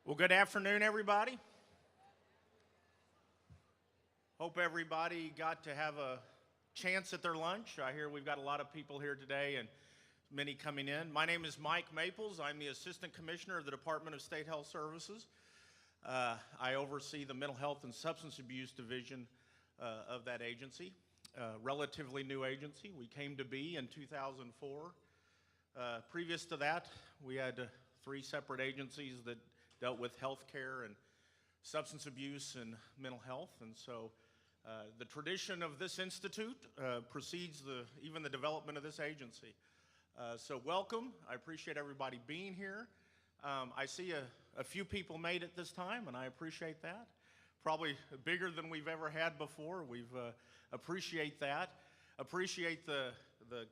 Well, good afternoon, everybody. Hope everybody got to have a chance at their lunch. I hear we've got a lot of people here today and many coming in. My name is Mike Maples. I'm the Assistant Commissioner of the Department of State Health Services. I oversee the Mental Health and Substance Abuse Division of that agency, relatively new agency. We came to be in 2004. Previous to that, we had 3 separate agencies that dealt with health care and substance abuse and mental health. And so the tradition of this institute precedes even the development of this agency. So welcome. I appreciate everybody being here. I see a few people made it this time, and I appreciate that. Probably bigger than we've ever had before. We've appreciate that. Appreciate the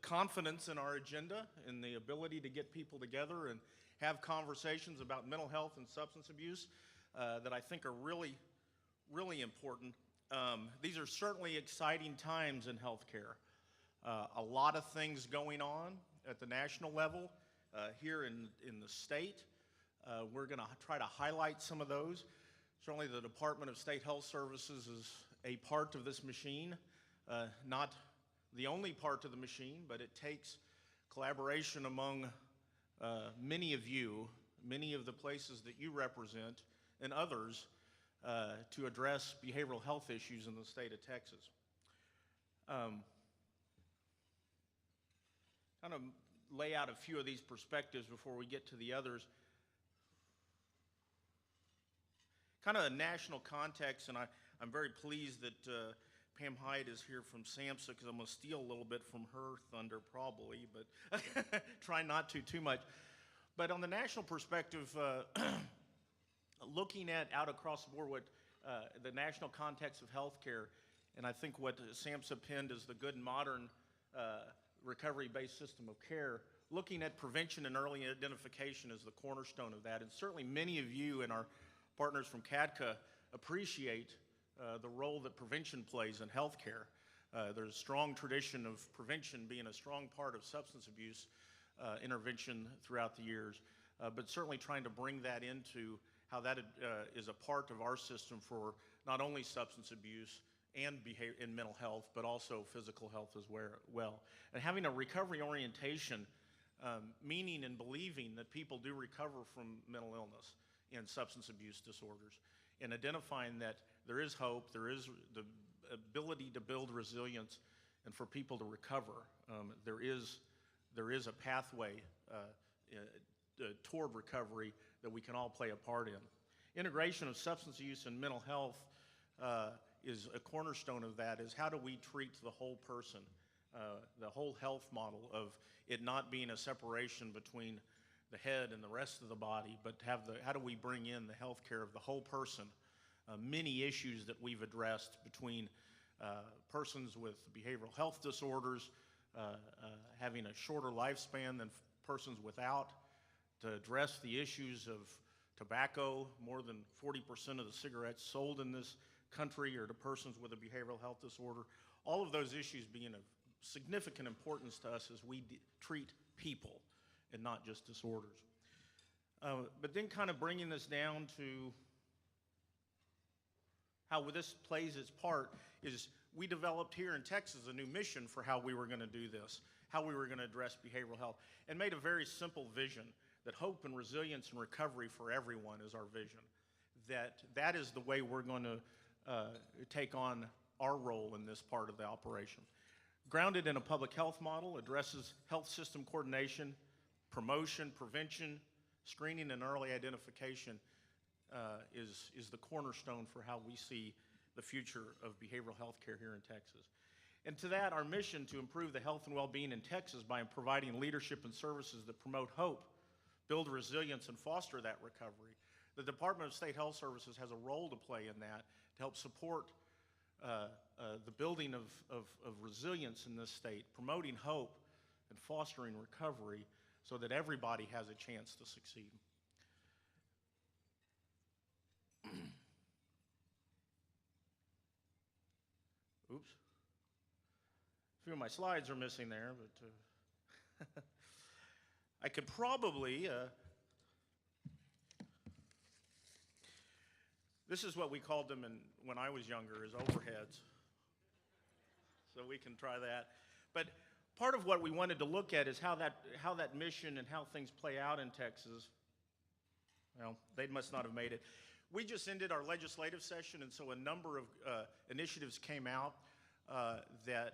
confidence in our agenda and the ability to get people together and have conversations about mental health and substance abuse that I think are really, really important. These are certainly exciting times in healthcare. A lot of things going on at the national level, here in the state. We're going to try to highlight some of those. Certainly the Department of State Health Services is a part of this machine, not the only part of the machine, but it takes collaboration among many of you, many of the places that you represent, and others to address behavioral health issues in the state of Texas. Kind of lay out a few of these perspectives before we get to the others. Kind of a national context, and I'm very pleased that Pam Hyde is here from SAMHSA, because I'm going to steal a little bit from her thunder probably, but try not to too much. But on the national perspective, looking at out across the board what the national context of healthcare, and I think what SAMHSA penned is the good and modern recovery-based system of care, looking at prevention and early identification is the cornerstone of that. And certainly many of you and our partners from CADCA appreciate the role that prevention plays in healthcare. There's a strong tradition of prevention being a strong part of substance abuse intervention throughout the years, but certainly trying to bring that into how that is a part of our system for not only substance abuse and mental health, but also physical health as well. And having a recovery orientation, meaning and believing that people do recover from mental illness and substance abuse disorders, and identifying that there is hope, there is the ability to build resilience, and for people to recover. There is a pathway toward recovery that we can all play a part in. Integration of substance use and mental health is a cornerstone of that, is how do we treat the whole person, the whole health model of it not being a separation between the head and the rest of the body, but how do we bring in the health care of the whole person? Many issues that we've addressed between persons with behavioral health disorders, having a shorter lifespan than persons without, to address the issues of tobacco. More than 40% of the cigarettes sold in this country are to persons with a behavioral health disorder. All of those issues being of significant importance to us as we treat people and not just disorders. But then kind of bringing this down to how this plays its part is we developed here in Texas a new mission for how we were going to do this, how we were going to address behavioral health, and made a very simple vision that hope and resilience and recovery for everyone is our vision. That is the way we're going to take on our role in this part of the operation. Grounded in a public health model, addresses health system coordination, promotion, prevention, screening, and early identification is the cornerstone for how we see the future of behavioral health care here in Texas. And to that, our mission to improve the health and well-being in Texas by providing leadership and services that promote hope, build resilience, and foster that recovery. The Department of State Health Services has a role to play in that to help support the building of resilience in this state, promoting hope and fostering recovery so that everybody has a chance to succeed. Oops. A few of my slides are missing there, but I could probably This is what we called them when I was younger, as overheads. So we can try that. But part of what we wanted to look at is how that mission and how things play out in Texas. Well, they must not have made it. We just ended our legislative session, and so a number of initiatives came out that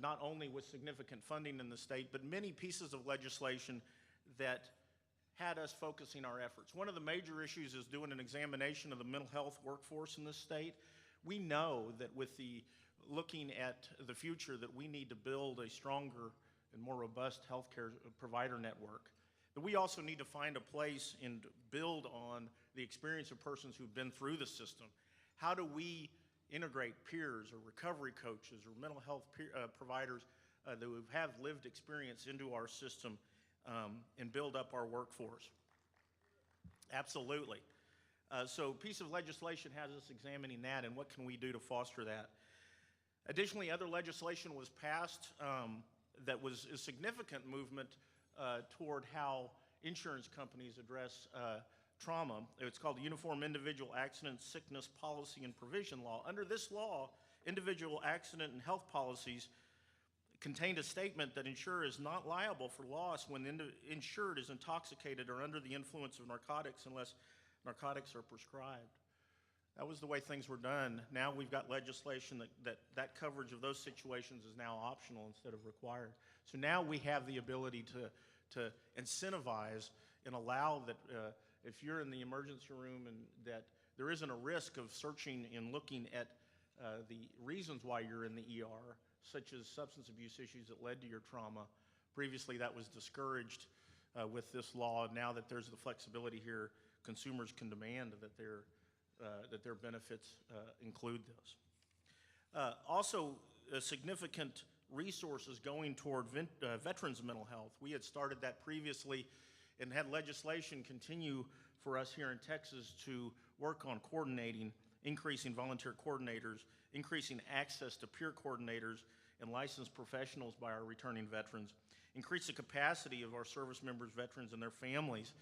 not only with significant funding in the state, but many pieces of legislation that had us focusing our efforts. One of the major issues is doing an examination of the mental health workforce in this state. We know that with the looking at the future that we need to build a stronger and more robust healthcare provider network. But we also need to find a place and build on the experience of persons who've been through the system. How do we integrate peers or recovery coaches or mental health providers that have lived experience into our system and build up our workforce? Absolutely. So a piece of legislation has us examining that and what can we do to foster that. Additionally, other legislation was passed that was a significant movement toward how insurance companies address trauma. It's called the Uniform Individual Accident, Sickness, Policy, and Provision Law. Under this law, individual accident and health policies contained a statement that insurer is not liable for loss when the insured is intoxicated or under the influence of narcotics unless narcotics are prescribed. That was the way things were done. Now we've got legislation that coverage of those situations is now optional instead of required. So now we have the ability to incentivize and allow that if you're in the emergency room and that there isn't a risk of searching and looking at the reasons why you're in the ER, such as substance abuse issues that led to your trauma. Previously that was discouraged with this law. Now that there's the flexibility here, consumers can demand that their benefits include those. Also, significant resources going toward veterans' mental health. We had started that previously and had legislation continue for us here in Texas to work on coordinating, increasing volunteer coordinators, increasing access to peer coordinators and licensed professionals by our returning veterans, increase the capacity of our service members, veterans, and their families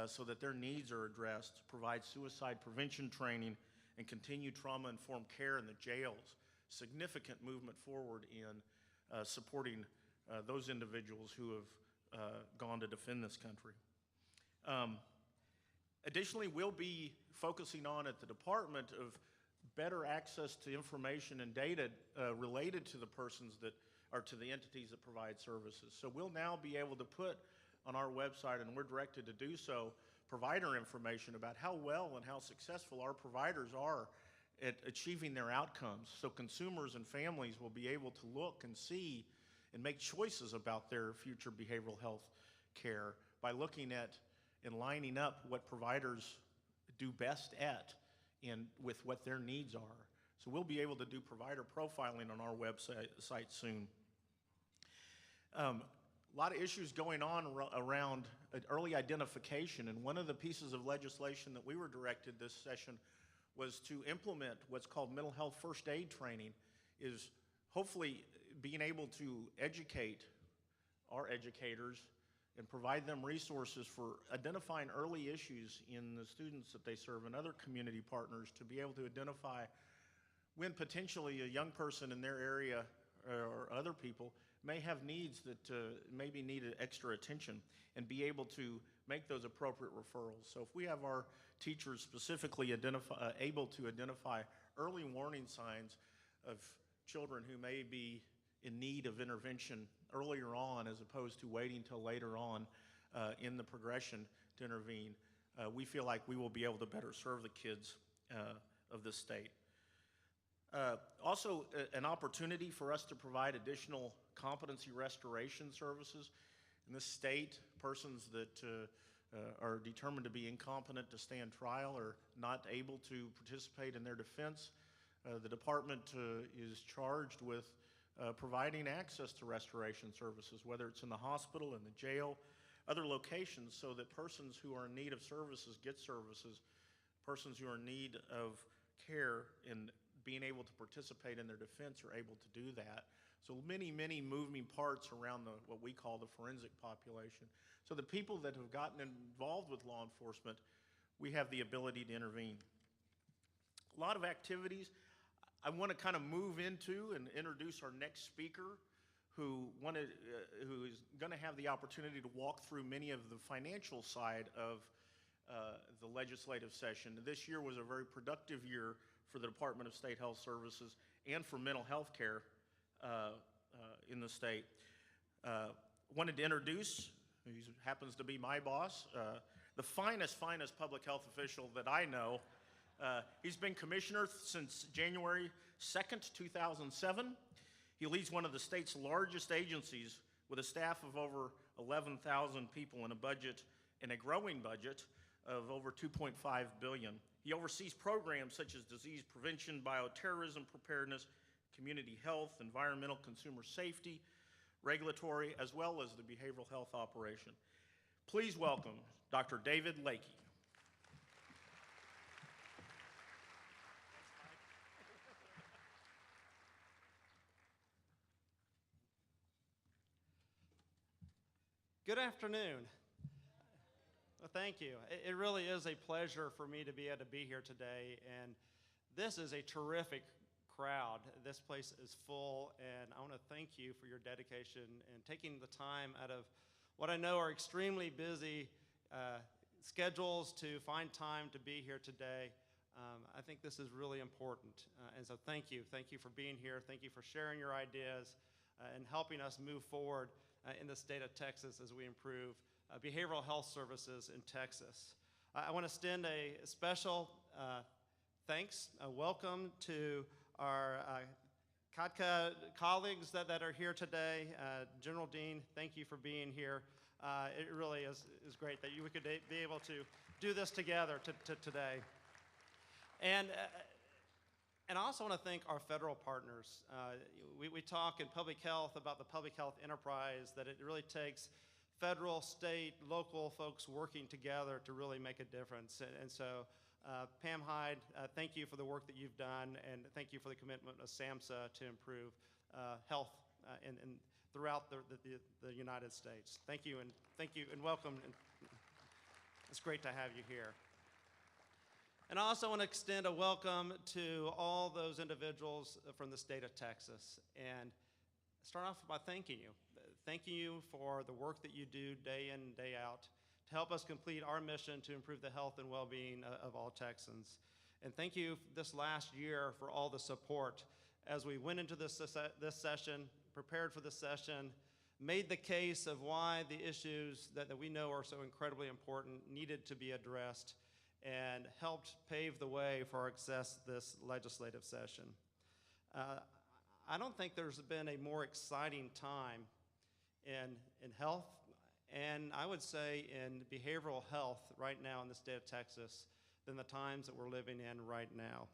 so that their needs are addressed, provide suicide prevention training, and continue trauma-informed care in the jails. Significant movement forward in supporting those individuals who have gone to defend this country. Additionally, we'll be focusing on at the department of better access to information and data related to the persons that are to the entities that provide services. So we'll now be able to put on our website, and we're directed to do so, provider information about how well and how successful our providers are at achieving their outcomes. So consumers and families will be able to look and see and make choices about their future behavioral health care by looking at and lining up what providers do best at and with what their needs are. So we'll be able to do provider profiling on our website soon. A lot of issues going on around early identification, and one of the pieces of legislation that we were directed this session was to implement what's called mental health first aid training, is hopefully being able to educate our educators and provide them resources for identifying early issues in the students that they serve and other community partners to be able to identify when potentially a young person in their area or other people may have needs that maybe need extra attention and be able to make those appropriate referrals. So if we have our teachers specifically able to identify early warning signs of children who may be in need of intervention earlier on as opposed to waiting till later on in the progression to intervene, we feel like we will be able to better serve the kids of this state. Also, an opportunity for us to provide additional competency restoration services. In this state, persons that are determined to be incompetent to stand trial or not able to participate in their defense, the department is charged with providing access to restoration services, whether it's in the hospital, in the jail, other locations, so that persons who are in need of services get services, persons who are in need of care and being able to participate in their defense are able to do that. So many, many moving parts around what we call the forensic population. So the people that have gotten involved with law enforcement we have the ability to intervene. A lot of activities. I want to kind of move into and introduce our next speaker who is going to have the opportunity to walk through many of the financial side of the legislative session. This year was a very productive year for the Department of State Health Services and for mental health care in the state. Wanted to introduce, he happens to be my boss, the finest public health official that I know. He's been commissioner since January 2nd, 2007. He leads one of the state's largest agencies with a staff of over 11,000 people and a growing budget of over $2.5 billion. He oversees programs such as disease prevention, bioterrorism preparedness, community health, environmental consumer safety, regulatory, as well as the behavioral health operation. Please welcome Dr. David Lakey. Good afternoon. Well, thank you. It really is a pleasure for me to be able to be here today, and this is a terrific crowd. This place is full, and I want to thank you for your dedication and taking the time out of what I know are extremely busy schedules to find time to be here today. I think this is really important, and so thank you. Thank you for being here. Thank you for sharing your ideas and helping us move forward in the state of Texas as we improve behavioral health services in Texas. I want to extend a special thanks, a welcome to our CADCA colleagues that are here today. General Dean, thank you for being here. It really is great that we could be able to do this together today. And I also want to thank our federal partners. We talk in public health about the public health enterprise, that it really takes federal, state, local folks working together to really make a difference. And so Pam Hyde, thank you for the work that you've done, and thank you for the commitment of SAMHSA to improve health throughout the United States. Thank you and welcome. It's great to have you here. And I also want to extend a welcome to all those individuals from the state of Texas, and start off by thanking you. Thanking you for the work that you do day in and day out to help us complete our mission to improve the health and well-being of all Texans. And thank you this last year for all the support as we went into this session, prepared for this session, made the case of why the issues that we know are so incredibly important needed to be addressed, and helped pave the way for our success this legislative session. I don't think there's been a more exciting time in health, and I would say in behavioral health right now in the state of Texas than the times that we're living in right now.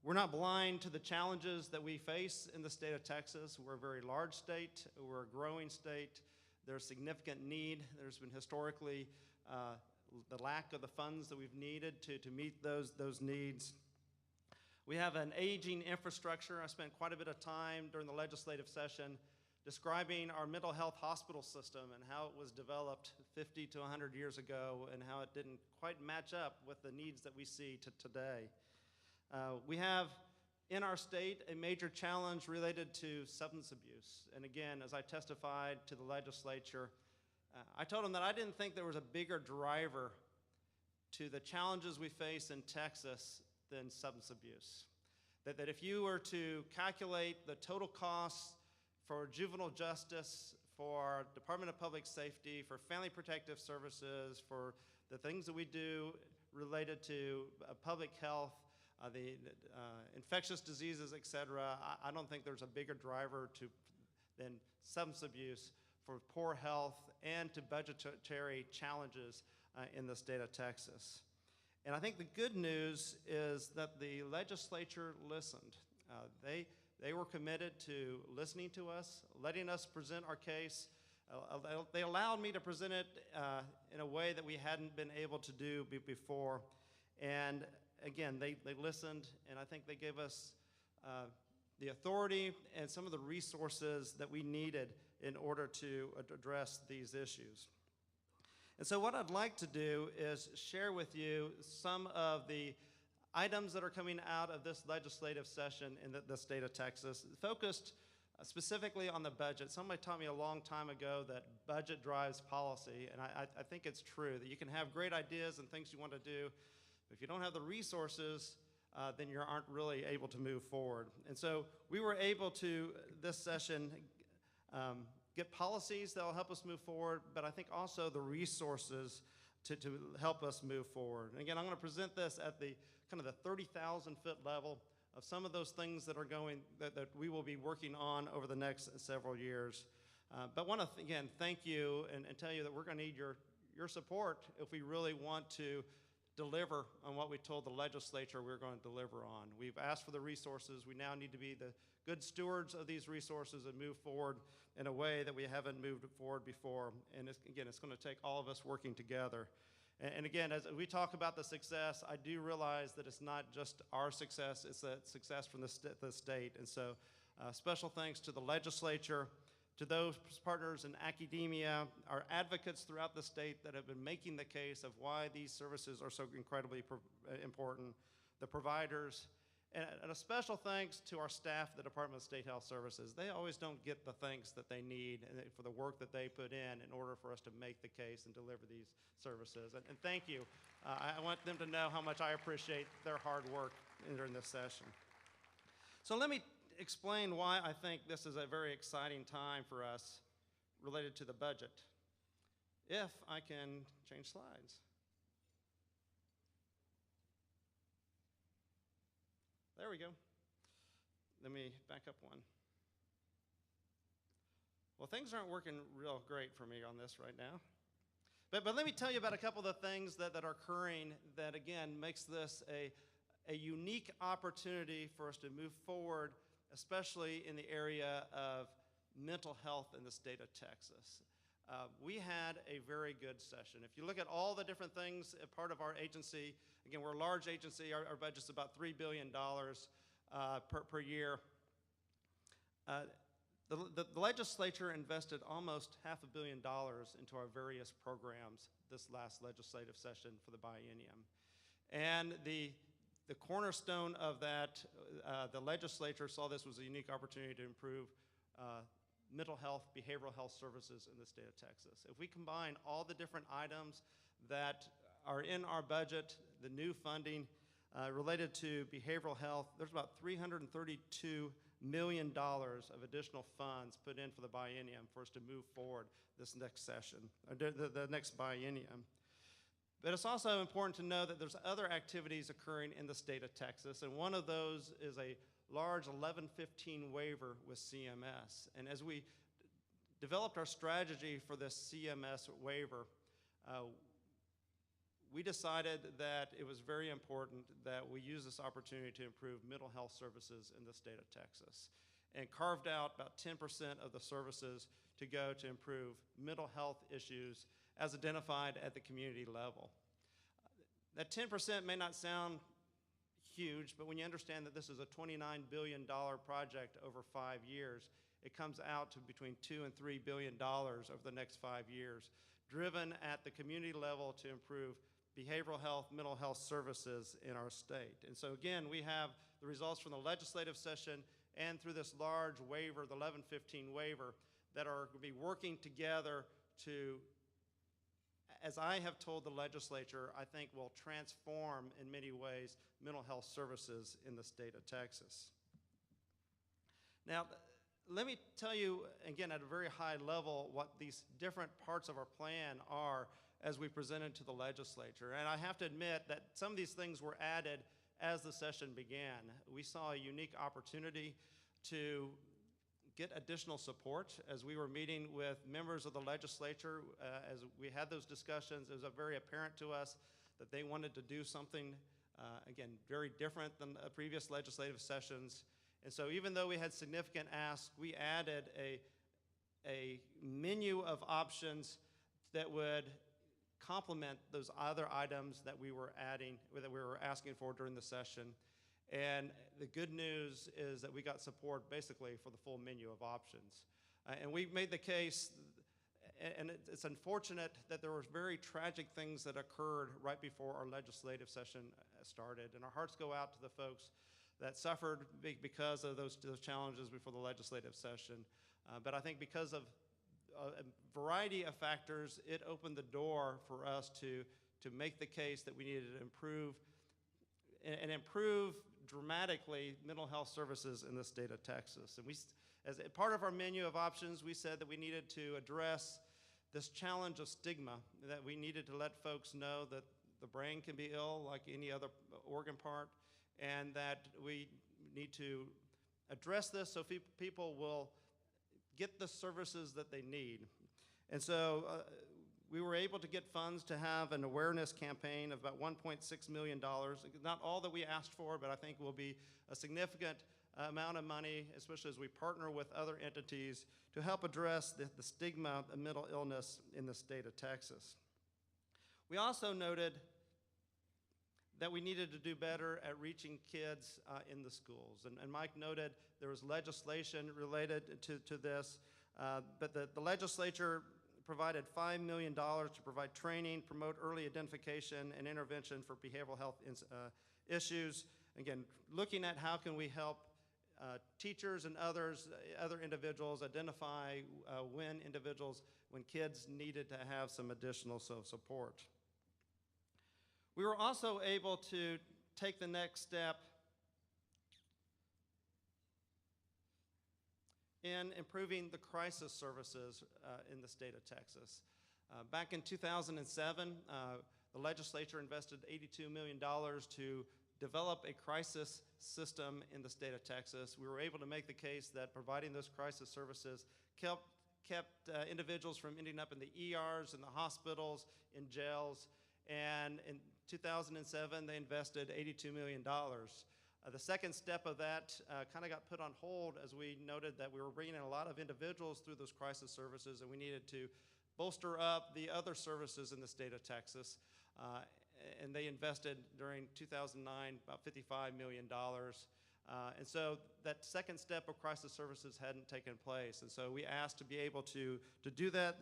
We're not blind to the challenges that we face in the state of Texas. We're a very large state. We're a growing state. There's significant need. There's been historically the lack of the funds that we've needed to meet those needs. We have an aging infrastructure. I spent quite a bit of time during the legislative session describing our mental health hospital system and how it was developed 50 to 100 years ago and how it didn't quite match up with the needs that we see today. We have in our state a major challenge related to substance abuse. And again, as I testified to the legislature, I told them that I didn't think there was a bigger driver to the challenges we face in Texas than substance abuse. That if you were to calculate the total costs for juvenile justice, for Department of Public Safety, for Family Protective Services, for the things that we do related to public health, the infectious diseases, et cetera, I don't think there's a bigger driver than substance abuse for poor health and to budgetary challenges in the state of Texas. And I think the good news is that the legislature listened. They were committed to listening to us, letting us present our case. They allowed me to present it in a way that we hadn't been able to do before. And again, they listened, and I think they gave us the authority and some of the resources that we needed in order to address these issues. And so what I'd like to do is share with you some of the items that are coming out of this legislative session in the state of Texas, focused specifically on the budget. Somebody taught me a long time ago that budget drives policy, and I think it's true, that you can have great ideas and things you want to do, but if you don't have the resources, then you aren't really able to move forward. And so we were able to, this session, get policies that will help us move forward, but I think also the resources to help us move forward. And again, I'm going to present this at the kind of the 30,000-foot level of some of those things that are going, that we will be working on over the next several years. But want to, again, thank you and tell you that we're going to need your support if we really want to deliver on what we told the legislature we're going to deliver on. We've asked for the resources. We now need to be the good stewards of these resources and move forward in a way that we haven't moved forward before. And it's going to take all of us working together. And again, as we talk about the success, I do realize that it's not just our success, it's a success from the state. And so special thanks to the legislature, to those partners in academia, our advocates throughout the state that have been making the case of why these services are so incredibly important, the providers, and a special thanks to our staff at the Department of State Health Services. They always don't get the thanks that they need for the work that they put in order for us to make the case and deliver these services. And thank you. I want them to know how much I appreciate their hard work during this session. So let me explain why I think this is a very exciting time for us related to the budget. If I can change slides. There we go. Let me back up one. Well, things aren't working real great for me on this right now. But let me tell you about a couple of the things that are occurring that, again, makes this a unique opportunity for us to move forward, especially in the area of mental health in the state of Texas. We had a very good session. If you look at all the different things, part of our agency, again, we're a large agency, our budget's about $3 billion per year. The legislature invested almost $500 million into our various programs this last legislative session for the biennium. And the cornerstone of that, the legislature saw this was a unique opportunity to improve mental health, behavioral health services in the state of Texas. If we combine all the different items that are in our budget, the new funding related to behavioral health, there's about $332 million of additional funds put in for the biennium for us to move forward this next session, or the next biennium. But it's also important to know that there's other activities occurring in the state of Texas, and one of those is a large 1115 waiver with CMS. And as we developed our strategy for this CMS waiver, we decided that it was very important that we use this opportunity to improve mental health services in the state of Texas, and carved out about 10% of the services to go to improve mental health issues as identified at the community level. That 10% may not sound huge, but when you understand that this is a $29 billion project over 5 years, it comes out to between $2 and $3 billion over the next 5 years, driven at the community level to improve behavioral health, mental health services in our state. And so again, we have the results from the legislative session and through this large waiver, the 1115 waiver, that are going to be working together to, as I have told the legislature, I think will transform in many ways mental health services in the state of Texas. Now, let me tell you, again, at a very high level, what these different parts of our plan are as we presented to the legislature. And I have to admit that some of these things were added as the session began. We saw a unique opportunity to get additional support as we were meeting with members of the legislature. As we had those discussions, it was very apparent to us that they wanted to do something, again, very different than previous legislative sessions. And so even though we had significant asks, we added a menu of options that would complement those other items that we were asking for during the session. And the good news is that we got support basically for the full menu of options. And we made the case, and it's unfortunate that there were very tragic things that occurred right before our legislative session started, and our hearts go out to the folks that suffered because of those challenges before the legislative session. But I think because of a variety of factors, it opened the door for us to make the case that we needed to improve dramatically mental health services in the state of Texas. And as a part of our menu of options, we said that we needed to address this challenge of stigma, that we needed to let folks know that the brain can be ill like any other organ part, and that we need to address this so people will get the services that they need. And so we were able to get funds to have an awareness campaign of about $1.6 million. Not all that we asked for, but I think will be a significant amount of money, especially as we partner with other entities to help address the stigma of mental illness in the state of Texas. We also noted that we needed to do better at reaching kids in the schools. And Mike noted there was legislation related to this, but the legislature provided $5 million to provide training, promote early identification and intervention for behavioral health issues. Again, looking at how can we help teachers and other individuals identify when kids needed to have some additional support. We were also able to take the next step in improving the crisis services in the state of Texas. Back in 2007, the legislature invested $82 million to develop a crisis system in the state of Texas. We were able to make the case that providing those crisis services kept individuals from ending up in the ERs, in the hospitals, in jails, and in 2007, they invested $82 million. The second step of that kind of got put on hold as we noted that we were bringing in a lot of individuals through those crisis services, and we needed to bolster up the other services in the state of Texas. And they invested during 2009 about $55 million. And so that second step of crisis services hadn't taken place. And so we asked to be able to do that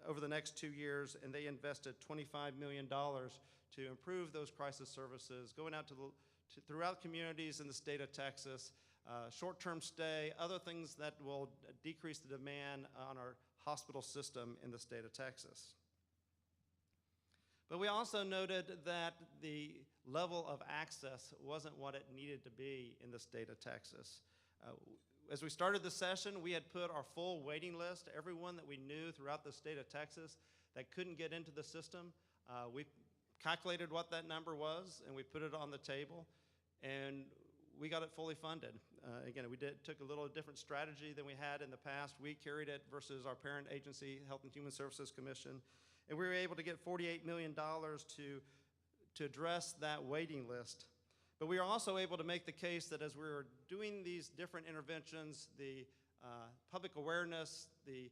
over the next 2 years, and they invested $25 million to improve those crisis services, going out throughout communities in the state of Texas, short-term stay, other things that will decrease the demand on our hospital system in the state of Texas. But we also noted that the level of access wasn't what it needed to be in the state of Texas. As we started the session, we had put our full waiting list, everyone that we knew throughout the state of Texas that couldn't get into the system. We calculated what that number was, and we put it on the table, and we got it fully funded. Again, we took a little different strategy than we had in the past. We carried it versus our parent agency, Health and Human Services Commission, and we were able to get $48 million to address that waiting list. But we were also able to make the case that as we were doing these different interventions, the public awareness, the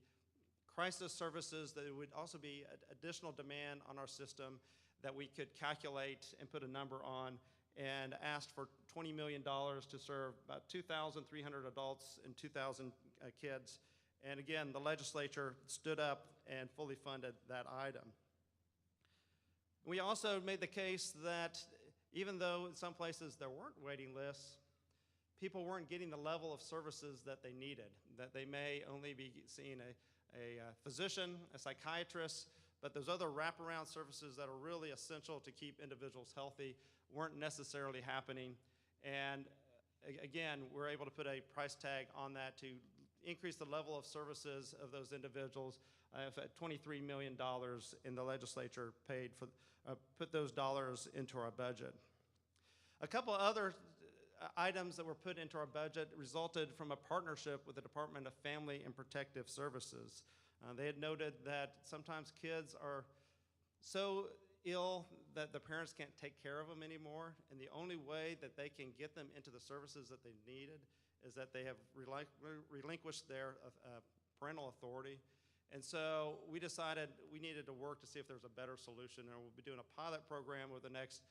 crisis services, that there would also be additional demand on our system that we could calculate and put a number on, and asked for $20 million to serve about 2,300 adults and 2,000 kids. And again, the legislature stood up and fully funded that item. We also made the case that even though in some places there weren't waiting lists, people weren't getting the level of services that they needed, that they may only be seeing a physician, a psychiatrist, but those other wraparound services that are really essential to keep individuals healthy weren't necessarily happening. And again, we're able to put a price tag on that to increase the level of services of those individuals. $23 million in the legislature put those dollars into our budget. A couple other items that were put into our budget resulted from a partnership with the Department of Family and Protective Services. They had noted that sometimes kids are so ill that the parents can't take care of them anymore, and the only way that they can get them into the services that they needed is that they have relinquished their parental authority. And so we decided we needed to work to see if there's a better solution, and we'll be doing a pilot program over the next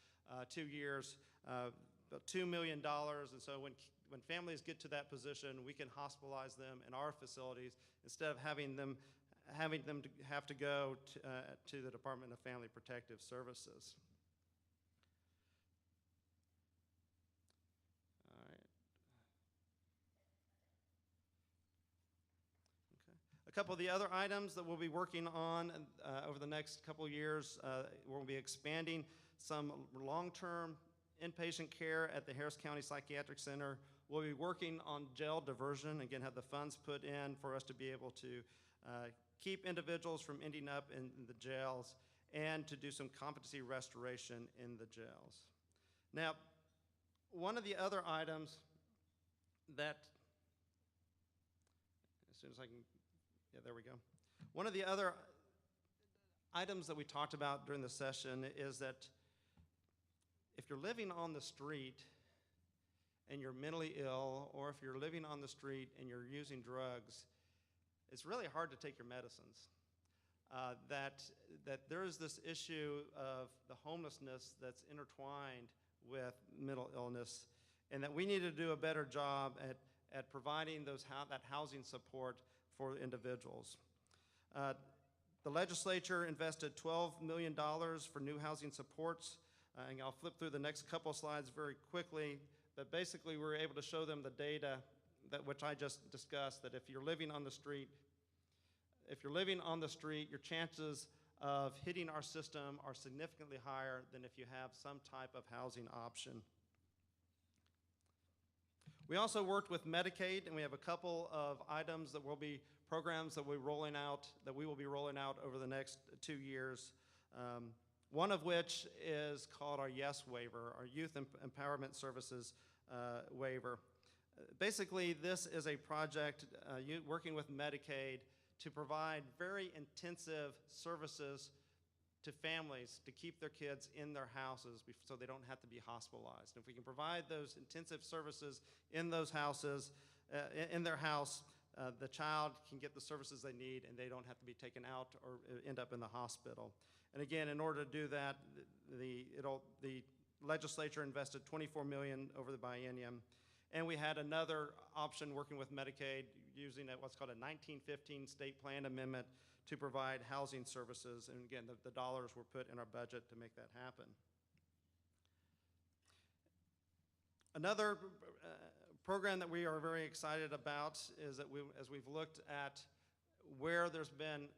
2 years, about $2 million. And so when families get to that position, we can hospitalize them in our facilities instead of having them having them have to go to the Department of Family Protective Services. All right. Okay. A couple of the other items that we'll be working on over the next couple of years, we'll be expanding some long-term inpatient care at the Harris County Psychiatric Center. We'll be working on jail diversion, again, have the funds put in for us to be able to keep individuals from ending up in the jails and to do some competency restoration in the jails. Now, one of the other items that, as soon as I can, yeah, there we go. One of the other items that we talked about during the session is that if you're living on the street and you're mentally ill, or if you're living on the street and you're using drugs, it's really hard to take your medicines. That there is this issue of the homelessness that's intertwined with mental illness, and that we need to do a better job at providing that housing support for individuals. The legislature invested $12 million for new housing supports, and I'll flip through the next couple of slides very quickly, but basically we were able to show them the data which I just discussed, that if you're living on the street, your chances of hitting our system are significantly higher than if you have some type of housing option. We also worked with Medicaid, and we have a couple of items that will be programs that we will be rolling out over the next 2 years. One of which is called our YES waiver, our Youth Empowerment Services waiver. Basically, this is a project working with Medicaid to provide very intensive services to families to keep their kids in their houses so they don't have to be hospitalized. And if we can provide those intensive services in those houses, in their house, the child can get the services they need and they don't have to be taken out or end up in the hospital. And again, in order to do that, the legislature invested $24 million over the biennium. And we had another option working with Medicaid using what's called a 1915 state plan amendment to provide housing services. And again, the dollars were put in our budget to make that happen. Another program that we are very excited about is that as we've looked at where there's been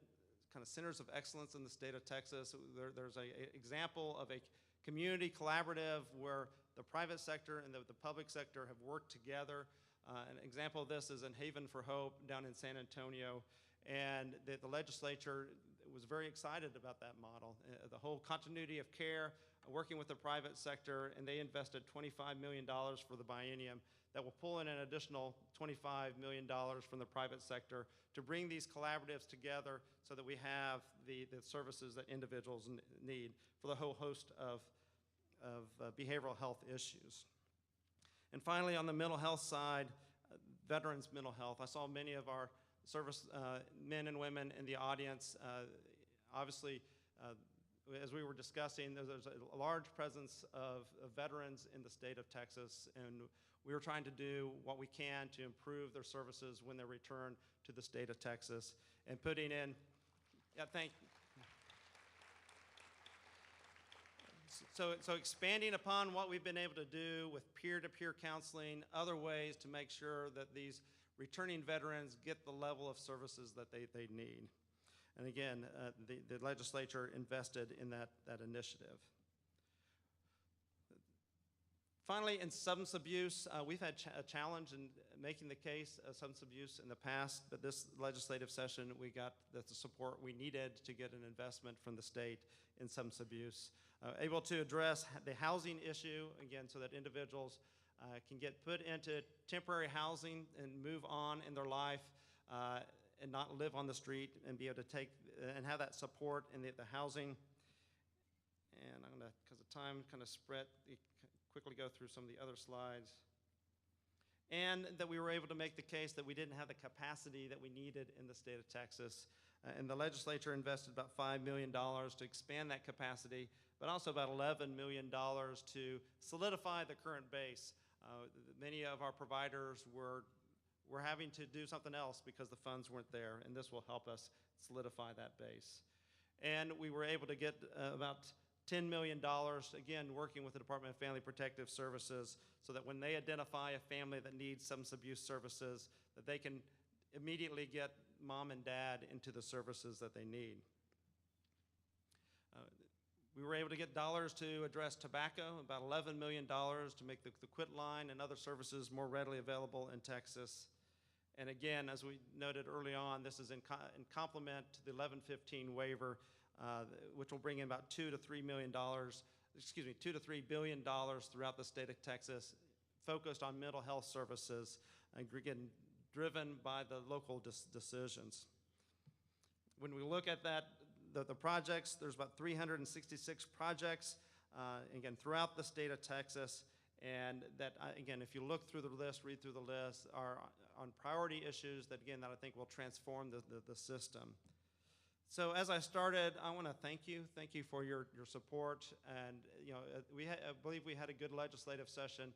kind of centers of excellence in the state of Texas, there's an example of a community collaborative where the private sector and the public sector have worked together. An example of this is in Haven for Hope down in San Antonio, and the legislature was very excited about that model. The whole continuity of care, working with the private sector, and they invested $25 million for the biennium that will pull in an additional $25 million from the private sector to bring these collaboratives together so that we have the services that individuals need for the whole host of behavioral health issues. And finally, on the mental health side, veterans' mental health. I saw many of our service men and women in the audience. Obviously, as we were discussing, there's a large presence of veterans in the state of Texas, and we were trying to do what we can to improve their services when they return to the state of Texas, and putting in, So expanding upon what we've been able to do with peer-to-peer counseling, other ways to make sure that these returning veterans get the level of services that they need. And again, the legislature invested in that initiative. Finally, in substance abuse, we've had a challenge in making the case of substance abuse in the past, but this legislative session, we got the support we needed to get an investment from the state in substance abuse. Able to address the housing issue, again, so that individuals can get put into temporary housing and move on in their life and not live on the street, and be able to take and have that support in the housing. And I'm gonna, because of time, kind of quickly go through some of the other slides. And that we were able to make the case that we didn't have the capacity that we needed in the state of Texas. And the legislature invested about $5 million to expand that capacity, but also about $11 million to solidify the current base. Many of our providers were having to do something else because the funds weren't there, and this will help us solidify that base. And we were able to get about $10 million, again, working with the Department of Family Protective Services, so that when they identify a family that needs substance abuse services, that they can immediately get mom and dad into the services that they need. We were able to get dollars to address tobacco, about $11 million to make the quit line and other services more readily available in Texas. And again, as we noted early on, this is in complement to the 1115 waiver, which will bring in about $2 to $3 billion throughout the state of Texas, focused on mental health services, and again, driven by the local decisions. When we look at that, the projects, there's about 366 projects, again, throughout the state of Texas, and that, again, if you look through the list, read through the list, are on priority issues that, again, that I think will transform the system. So as I started, I want to thank you for your support, and I believe we had a good legislative session,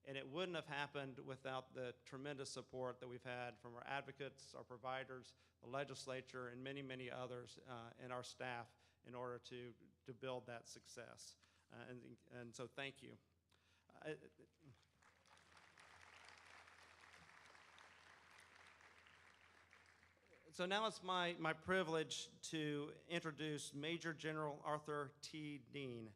and it wouldn't have happened without the tremendous support that we've had from our advocates, our providers, the legislature, and many, many others, and our staff in order to build that success. And so thank you. So now it's my privilege to introduce Major General Arthur T. Dean.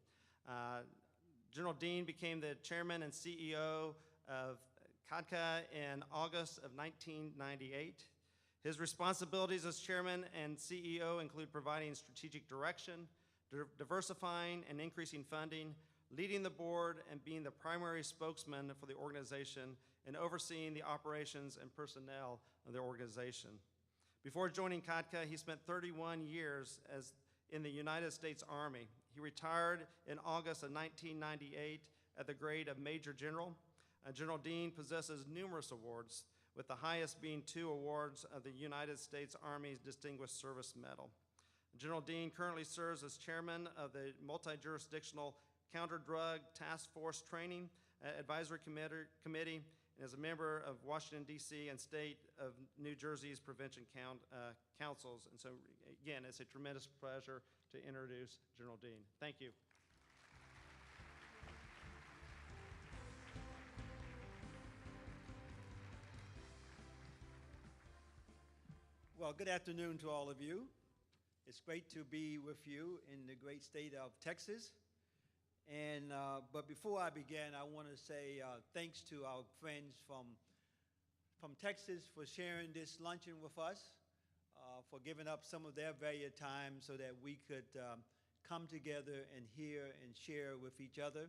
General Dean became the chairman and CEO of CADCA in August of 1998. His responsibilities as chairman and CEO include providing strategic direction, diversifying and increasing funding, leading the board and being the primary spokesman for the organization, and overseeing the operations and personnel of the organization. Before joining CADCA, he spent 31 years in the United States Army. He retired in August of 1998 at the grade of Major General. General Dean possesses numerous awards, with the highest being 2 awards of the United States Army's Distinguished Service Medal. General Dean currently serves as chairman of the Multi-Jurisdictional Counter-Drug Task Force Training Advisory Committee, and is a member of Washington, D.C. and State of New Jersey's Prevention Councils. And so, again, it's a tremendous pleasure to introduce General Dean. Thank you. Well, good afternoon to all of you. It's great to be with you in the great state of Texas. And but before I begin, I want to say thanks to our friends from Texas for sharing this luncheon with us, for giving up some of their valuable time so that we could come together and hear and share with each other.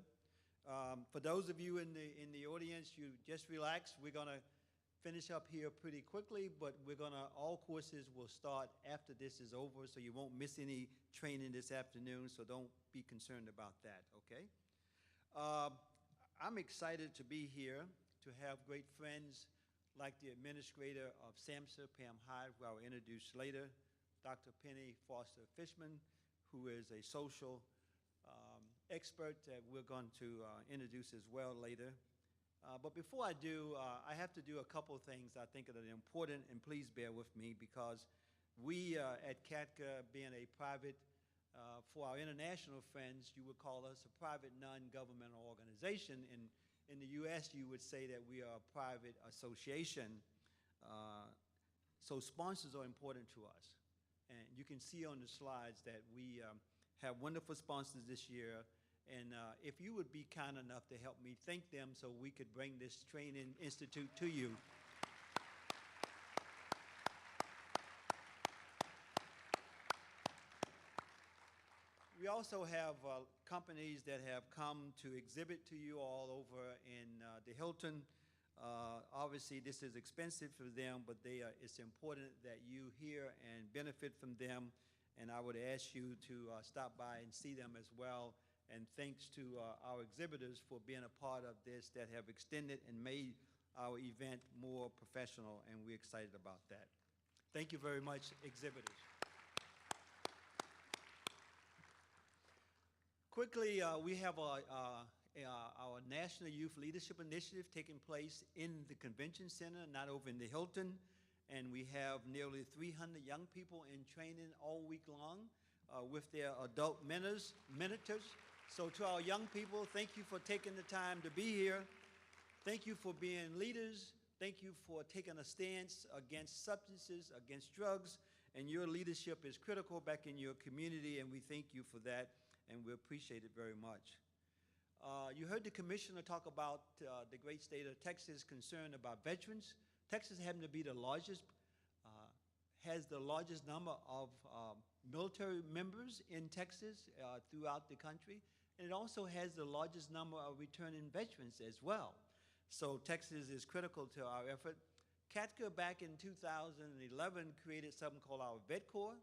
For those of you in the audience, you just relax. We're going to finish up here pretty quickly, but all courses will start after this is over, so you won't miss any training this afternoon, so don't be concerned about that, okay? I'm excited to be here, to have great friends like the Administrator of SAMHSA, Pam Hyde, who I'll introduce later, Dr. Pennie Foster-Fishman, who is a social expert that we're going to introduce as well later. But before I do, I have to do a couple of things I think that are important, and please bear with me, because we at CADCA, being a private, for our international friends, you would call us a private non-governmental organization. In the U.S., you would say that we are a private association. So sponsors are important to us. And you can see on the slides that we have wonderful sponsors this year. And if you would be kind enough to help me thank them so we could bring this training institute to you. We also have companies that have come to exhibit to you all over in the Hilton. Obviously, this is expensive for them, but it's important that you hear and benefit from them. And I would ask you to stop by and see them as well. And thanks to our exhibitors for being a part of this, that have extended and made our event more professional, and we're excited about that. Thank you very much, exhibitors. Quickly, we have our National Youth Leadership Initiative taking place in the Convention Center, not over in the Hilton. and we have nearly 300 young people in training all week long with their adult mentors. So to our young people, thank you for taking the time to be here. Thank you for being leaders. Thank you for taking a stance against substances, against drugs, and your leadership is critical back in your community, and we thank you for that, and we appreciate it very much. You heard the commissioner talk about the great state of Texas concern about veterans. Texas happens to be the largest, has the largest number of military members in Texas throughout the country, and it also has the largest number of returning veterans as well. So Texas is critical to our effort. CADCA back in 2011 created something called our Vet Corps.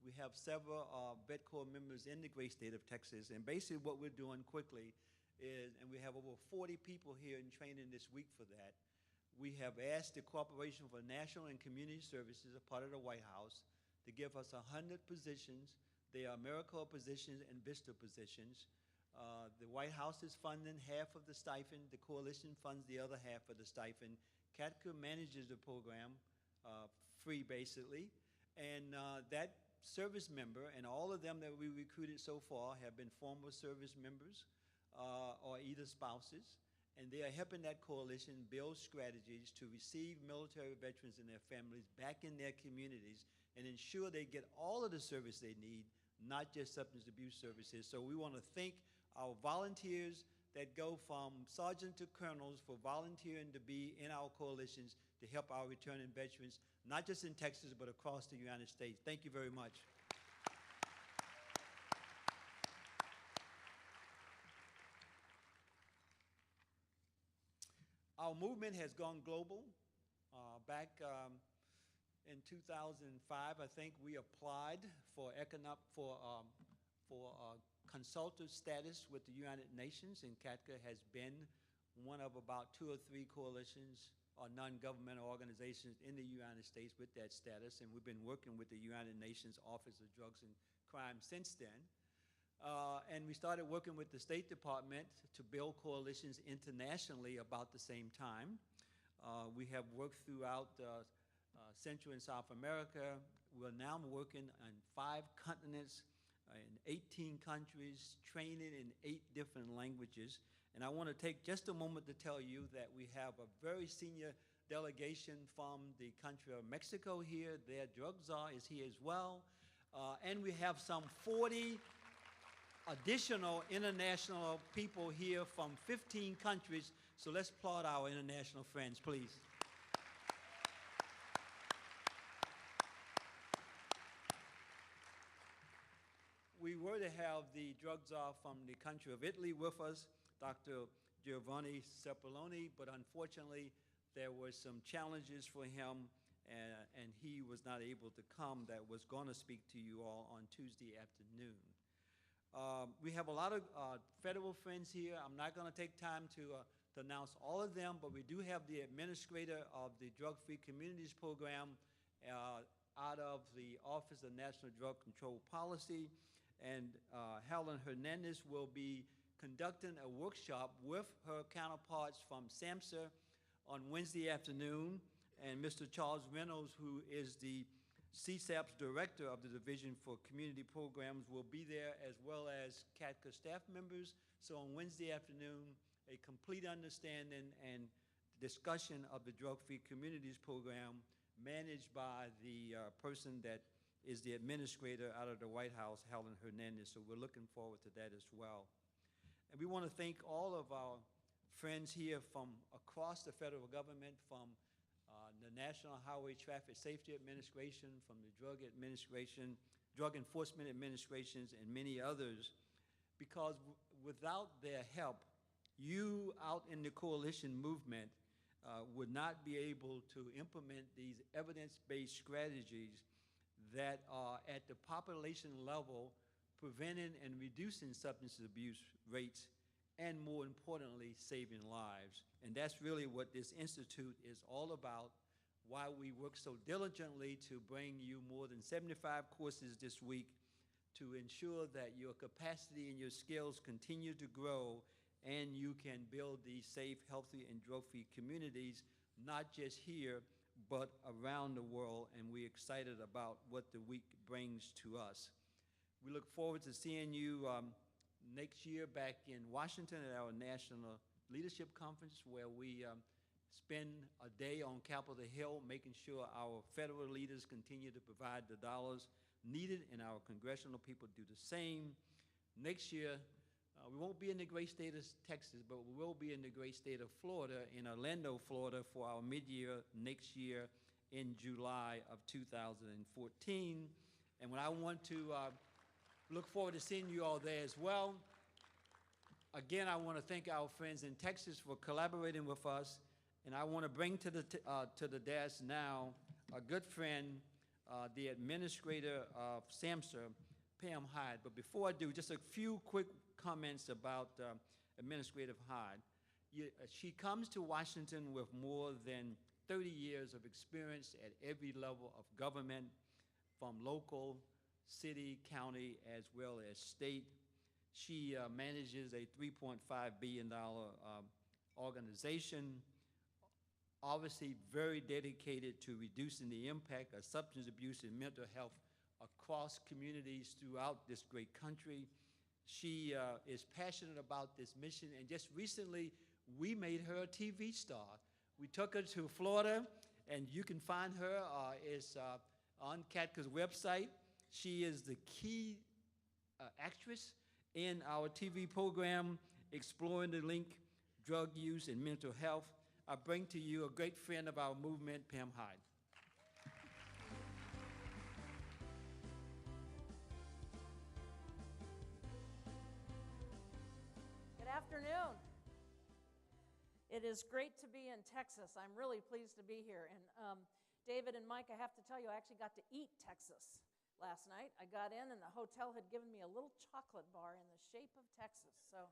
We have several Vet Corps members in the great state of Texas, and basically what we're doing quickly is, and we have over 40 people here in training this week for that, we have asked the Corporation for National and Community Services, a part of the White House, to give us 100 positions. They are AmeriCorps positions and VISTA positions. The White House is funding half of the stipend. The coalition funds the other half of the stipend. CADCA manages the program free, basically. And that service member, and all of them that we recruited so far have been former service members or either spouses. And they are helping that coalition build strategies to receive military veterans and their families back in their communities and ensure they get all of the service they need, not just substance abuse services. So we want to thank our volunteers that go from sergeant to colonels for volunteering to be in our coalitions to help our returning veterans, not just in Texas, but across the United States. Thank you very much. Our movement has gone global. Back in 2005, I think we applied for consultative status with the United Nations, and CADCA has been one of about 2 or 3 coalitions or non-governmental organizations in the United States with that status, and we've been working with the United Nations Office of Drugs and Crime since then. And we started working with the State Department to build coalitions internationally about the same time. We have worked throughout Central and South America. We're now working on 5 continents, in 18 countries, training in 8 different languages. And I want to take just a moment to tell you that we have a very senior delegation from the country of Mexico here. Their drug czar is here as well. And we have some 40 additional international people here from 15 countries. So let's applaud our international friends, please. We were to have the drug czar from the country of Italy with us, Dr. Giovanni Cepoloni, but unfortunately there were some challenges for him, and he was not able to come. That was going to speak to you all on Tuesday afternoon. We have a lot of federal friends here. I'm not going to take time to announce all of them, but we do have the administrator of the Drug-Free Communities Program out of the Office of National Drug Control Policy, and Helen Hernandez will be conducting a workshop with her counterparts from SAMHSA on Wednesday afternoon, and Mr. Charles Reynolds, who is the CSAP's director of the Division for Community Programs, will be there, as well as CADCA staff members. So on Wednesday afternoon, a complete understanding and discussion of the Drug-Free Communities Program managed by the person that is the administrator out of the White House, Helen Hernandez. So we're looking forward to that as well. And we want to thank all of our friends here from across the federal government, from the National Highway Traffic Safety Administration, from the Drug Enforcement Administrations, and many others, because without their help, you out in the coalition movement would not be able to implement these evidence-based strategies that are at the population level preventing and reducing substance abuse rates, and more importantly, saving lives. And that's really what this institute is all about, why we work so diligently to bring you more than 75 courses this week to ensure that your capacity and your skills continue to grow and you can build these safe, healthy, and drug-free communities, not just here, but around the world, and we're excited about what the week brings to us. We look forward to seeing you next year back in Washington at our National Leadership Conference, where we spend a day on Capitol Hill making sure our federal leaders continue to provide the dollars needed and our congressional people do the same. Next year, we won't be in the great state of Texas, but we will be in the great state of Florida, in Orlando, Florida, for our mid-year next year in July of 2014. And when I want to look forward to seeing you all there as well. Again, I want to thank our friends in Texas for collaborating with us, and I want to bring to the desk now a good friend, the administrator of SAMHSA, Pam Hyde. But before I do, just a few quick comments about Administrator Hyde. She comes to Washington with more than 30 years of experience at every level of government, from local, city, county, as well as state. She manages a $3.5 billion organization, obviously very dedicated to reducing the impact of substance abuse and mental health across communities throughout this great country. She is passionate about this mission, and just recently we made her a TV star. We took her to Florida, and you can find her on CADCA's website. She is the key actress in our TV program, Exploring the Link, Drug Use and Mental Health. I bring to you a great friend of our movement, Pam Hyde. Good afternoon. It is great to be in Texas. I'm really pleased to be here. And David and Mike, I have to tell you, I actually got to eat Texas last night. I got in and the hotel had given me a little chocolate bar in the shape of Texas. So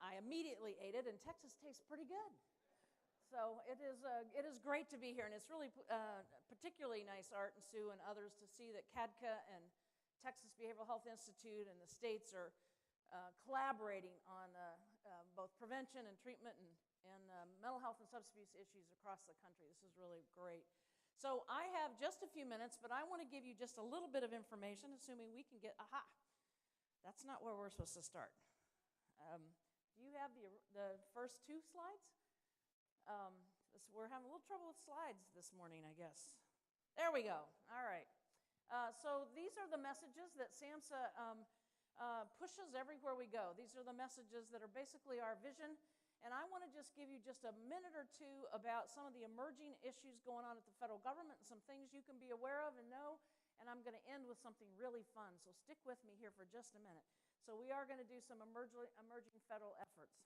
I immediately ate it, and Texas tastes pretty good. So it is great to be here, and it's really particularly nice, Art and Sue and others, to see that CADCA and Texas Behavioral Health Institute and the states are collaborating on both prevention and treatment and mental health and substance abuse issues across the country. This is really great. So I have just a few minutes, but I want to give you just a little bit of information, assuming we can get, that's not where we're supposed to start. Do you have the first two slides? We're having a little trouble with slides this morning, I guess. There we go. All right. So these are the messages that SAMHSA pushes everywhere we go. These are the messages that are basically our vision. And I want to just give you just a minute or two about some of the emerging issues going on at the federal government and some things you can be aware of and know. And I'm going to end with something really fun. So stick with me here for just a minute. So we are going to do some emerging federal efforts.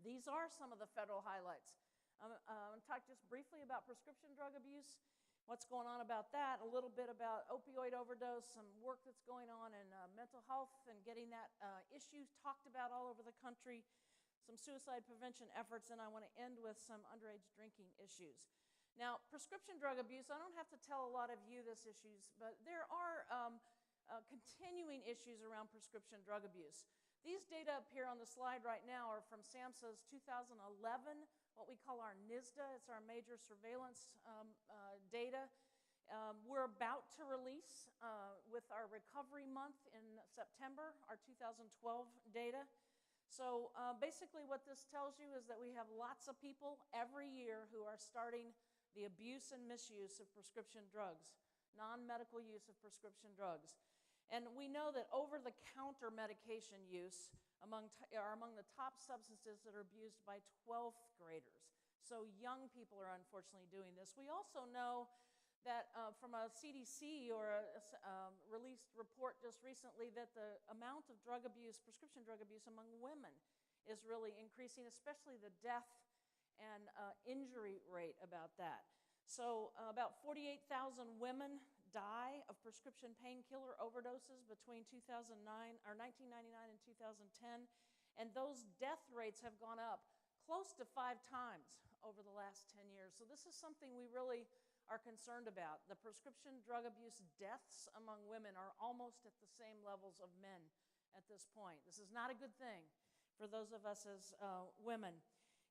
These are some of the federal highlights. I'm going to talk just briefly about prescription drug abuse, what's going on about that, a little bit about opioid overdose, some work that's going on in mental health and getting that issue talked about all over the country, some suicide prevention efforts, and I want to end with some underage drinking issues. Now, prescription drug abuse, I don't have to tell a lot of you this issues, but there are continuing issues around prescription drug abuse. These data up here on the slide right now are from SAMHSA's 2011, what we call our NISDA. It's our major surveillance data. We're about to release with our recovery month in September, our 2012 data. So basically what this tells you is that we have lots of people every year who are starting the abuse and misuse of prescription drugs, non-medical use of prescription drugs. And we know that over-the-counter medication use are among the top substances that are abused by 12th graders. So young people are unfortunately doing this. We also know that from a CDC or a released report just recently that the amount of drug abuse, prescription drug abuse among women is really increasing, especially the death and injury rate about that. So about 48,000 women die of prescription painkiller overdoses between 1999 and 2010, and those death rates have gone up close to 5 times over the last 10 years. So this is something we really are concerned about. The prescription drug abuse deaths among women are almost at the same levels of men at this point. This is not a good thing for those of us as women.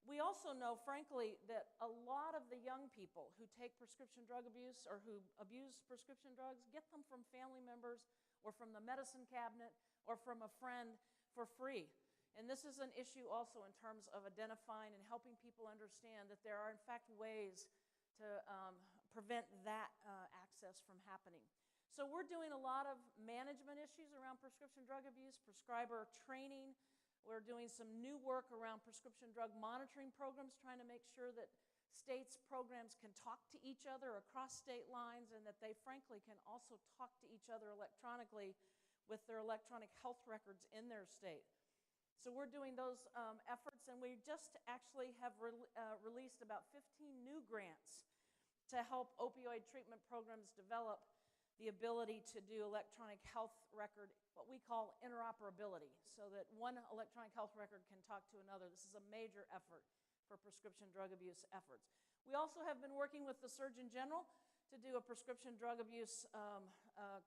We also know, frankly, that a lot of the young people who take prescription drug abuse or who abuse prescription drugs get them from family members or from the medicine cabinet or from a friend for free. And this is an issue also in terms of identifying and helping people understand that there are, in fact, ways to prevent that access from happening. So we're doing a lot of management issues around prescription drug abuse, prescriber training. We're doing some new work around prescription drug monitoring programs, trying to make sure that states' programs can talk to each other across state lines and that they, frankly, can also talk to each other electronically with their electronic health records in their state. So we're doing those efforts, and we just actually have released about 15 new grants to help opioid treatment programs develop the ability to do electronic health record, what we call interoperability, so that one electronic health record can talk to another. This is a major effort for prescription drug abuse efforts. We also have been working with the Surgeon General to do a prescription drug abuse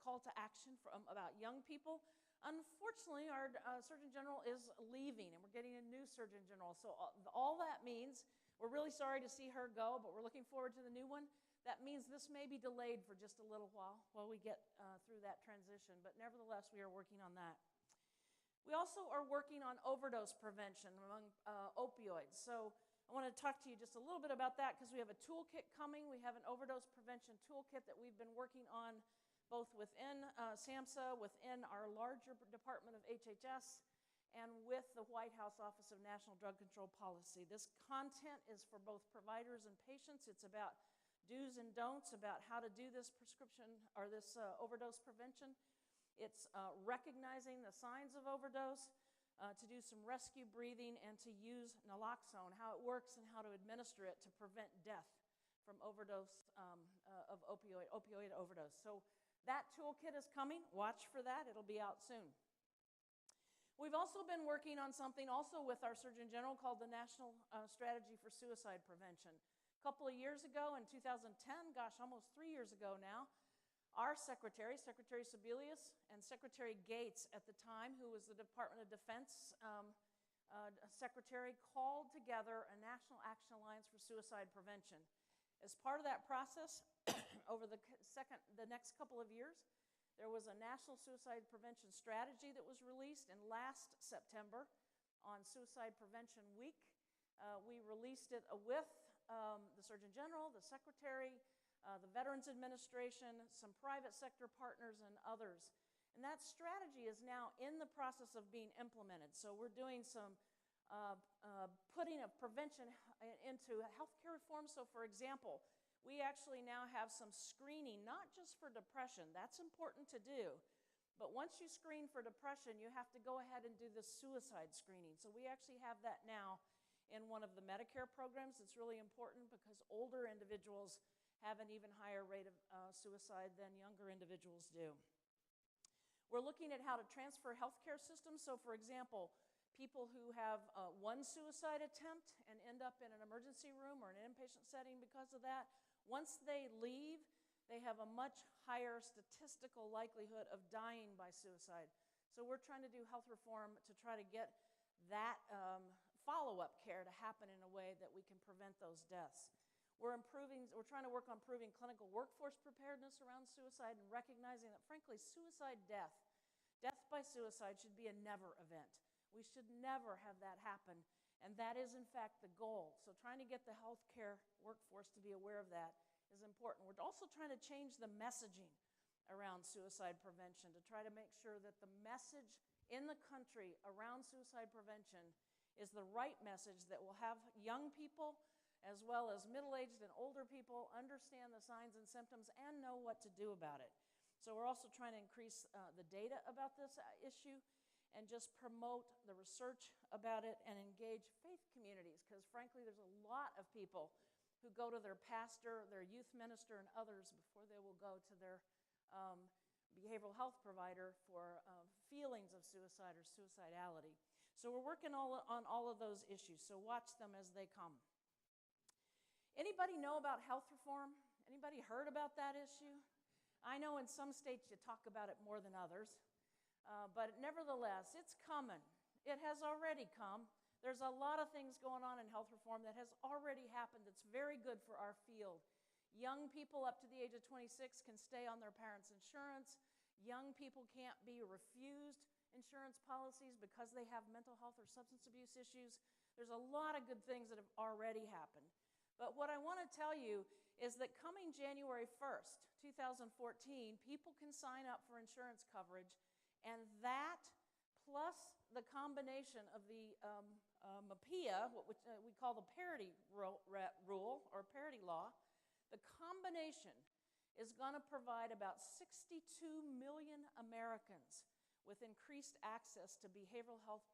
call to action about young people. Unfortunately, our Surgeon General is leaving, and we're getting a new Surgeon General. So all that means, we're really sorry to see her go, but we're looking forward to the new one. That means this may be delayed for just a little while we get through that transition, but nevertheless, we are working on that. We also are working on overdose prevention among opioids. So I want to talk to you just a little bit about that because we have a toolkit coming. We have an overdose prevention toolkit that we've been working on both within SAMHSA, within our larger department of HHS, and with the White House Office of National Drug Control Policy. This content is for both providers and patients. It's about do's and don'ts about how to do this prescription or this overdose prevention. It's recognizing the signs of overdose, to do some rescue breathing, and to use naloxone, how it works and how to administer it to prevent death from overdose of opioid overdose. So that toolkit is coming. Watch for that. It'll be out soon. We've also been working on something also with our Surgeon General called the National Strategy for Suicide Prevention. A couple of years ago, in 2010, gosh, almost 3 years ago now, our Secretary Sebelius, and Secretary Gates at the time, who was the Department of Defense Secretary, called together a National Action Alliance for Suicide Prevention. As part of that process, over the next couple of years, there was a National Suicide Prevention Strategy that was released, and last September, on Suicide Prevention Week, we released it with the Surgeon General, the Secretary, the Veterans Administration, some private sector partners, and others. And that strategy is now in the process of being implemented. So we're doing some putting of prevention into healthcare reform. So for example, we actually now have some screening, not just for depression. That's important to do. But once you screen for depression, you have to go ahead and do the suicide screening. So we actually have that now in one of the Medicare programs. It's really important because older individuals have an even higher rate of suicide than younger individuals do. We're looking at how to transfer healthcare systems. So for example, people who have one suicide attempt and end up in an emergency room or an inpatient setting because of that, once they leave, they have a much higher statistical likelihood of dying by suicide. So we're trying to do health reform to try to get that follow-up care to happen in a way that we can prevent those deaths. We're trying to work on improving clinical workforce preparedness around suicide and recognizing that, frankly, death by suicide should be a never event. We should never have that happen, and that is, in fact, the goal. So trying to get the healthcare workforce to be aware of that is important. We're also trying to change the messaging around suicide prevention to try to make sure that the message in the country around suicide prevention is the right message that will have young people as well as middle-aged and older people understand the signs and symptoms and know what to do about it. So we're also trying to increase the data about this issue and just promote the research about it and engage faith communities, because frankly there's a lot of people who go to their pastor, their youth minister, and others before they will go to their behavioral health provider for feelings of suicide or suicidality. So we're working on all of those issues, so watch them as they come. Anybody know about health reform? Anybody heard about that issue? I know in some states you talk about it more than others, but nevertheless, it's coming. It has already come. There's a lot of things going on in health reform that has already happened that's very good for our field. Young people up to the age of 26 can stay on their parents' insurance. Young people can't be refused insurance policies because they have mental health or substance abuse issues. There's a lot of good things that have already happened. But what I want to tell you is that coming January 1st, 2014, people can sign up for insurance coverage, and that plus the combination of the MAPIA, which we call the parity rule or parity law, the combination is going to provide about 62 million Americans with increased access to behavioral health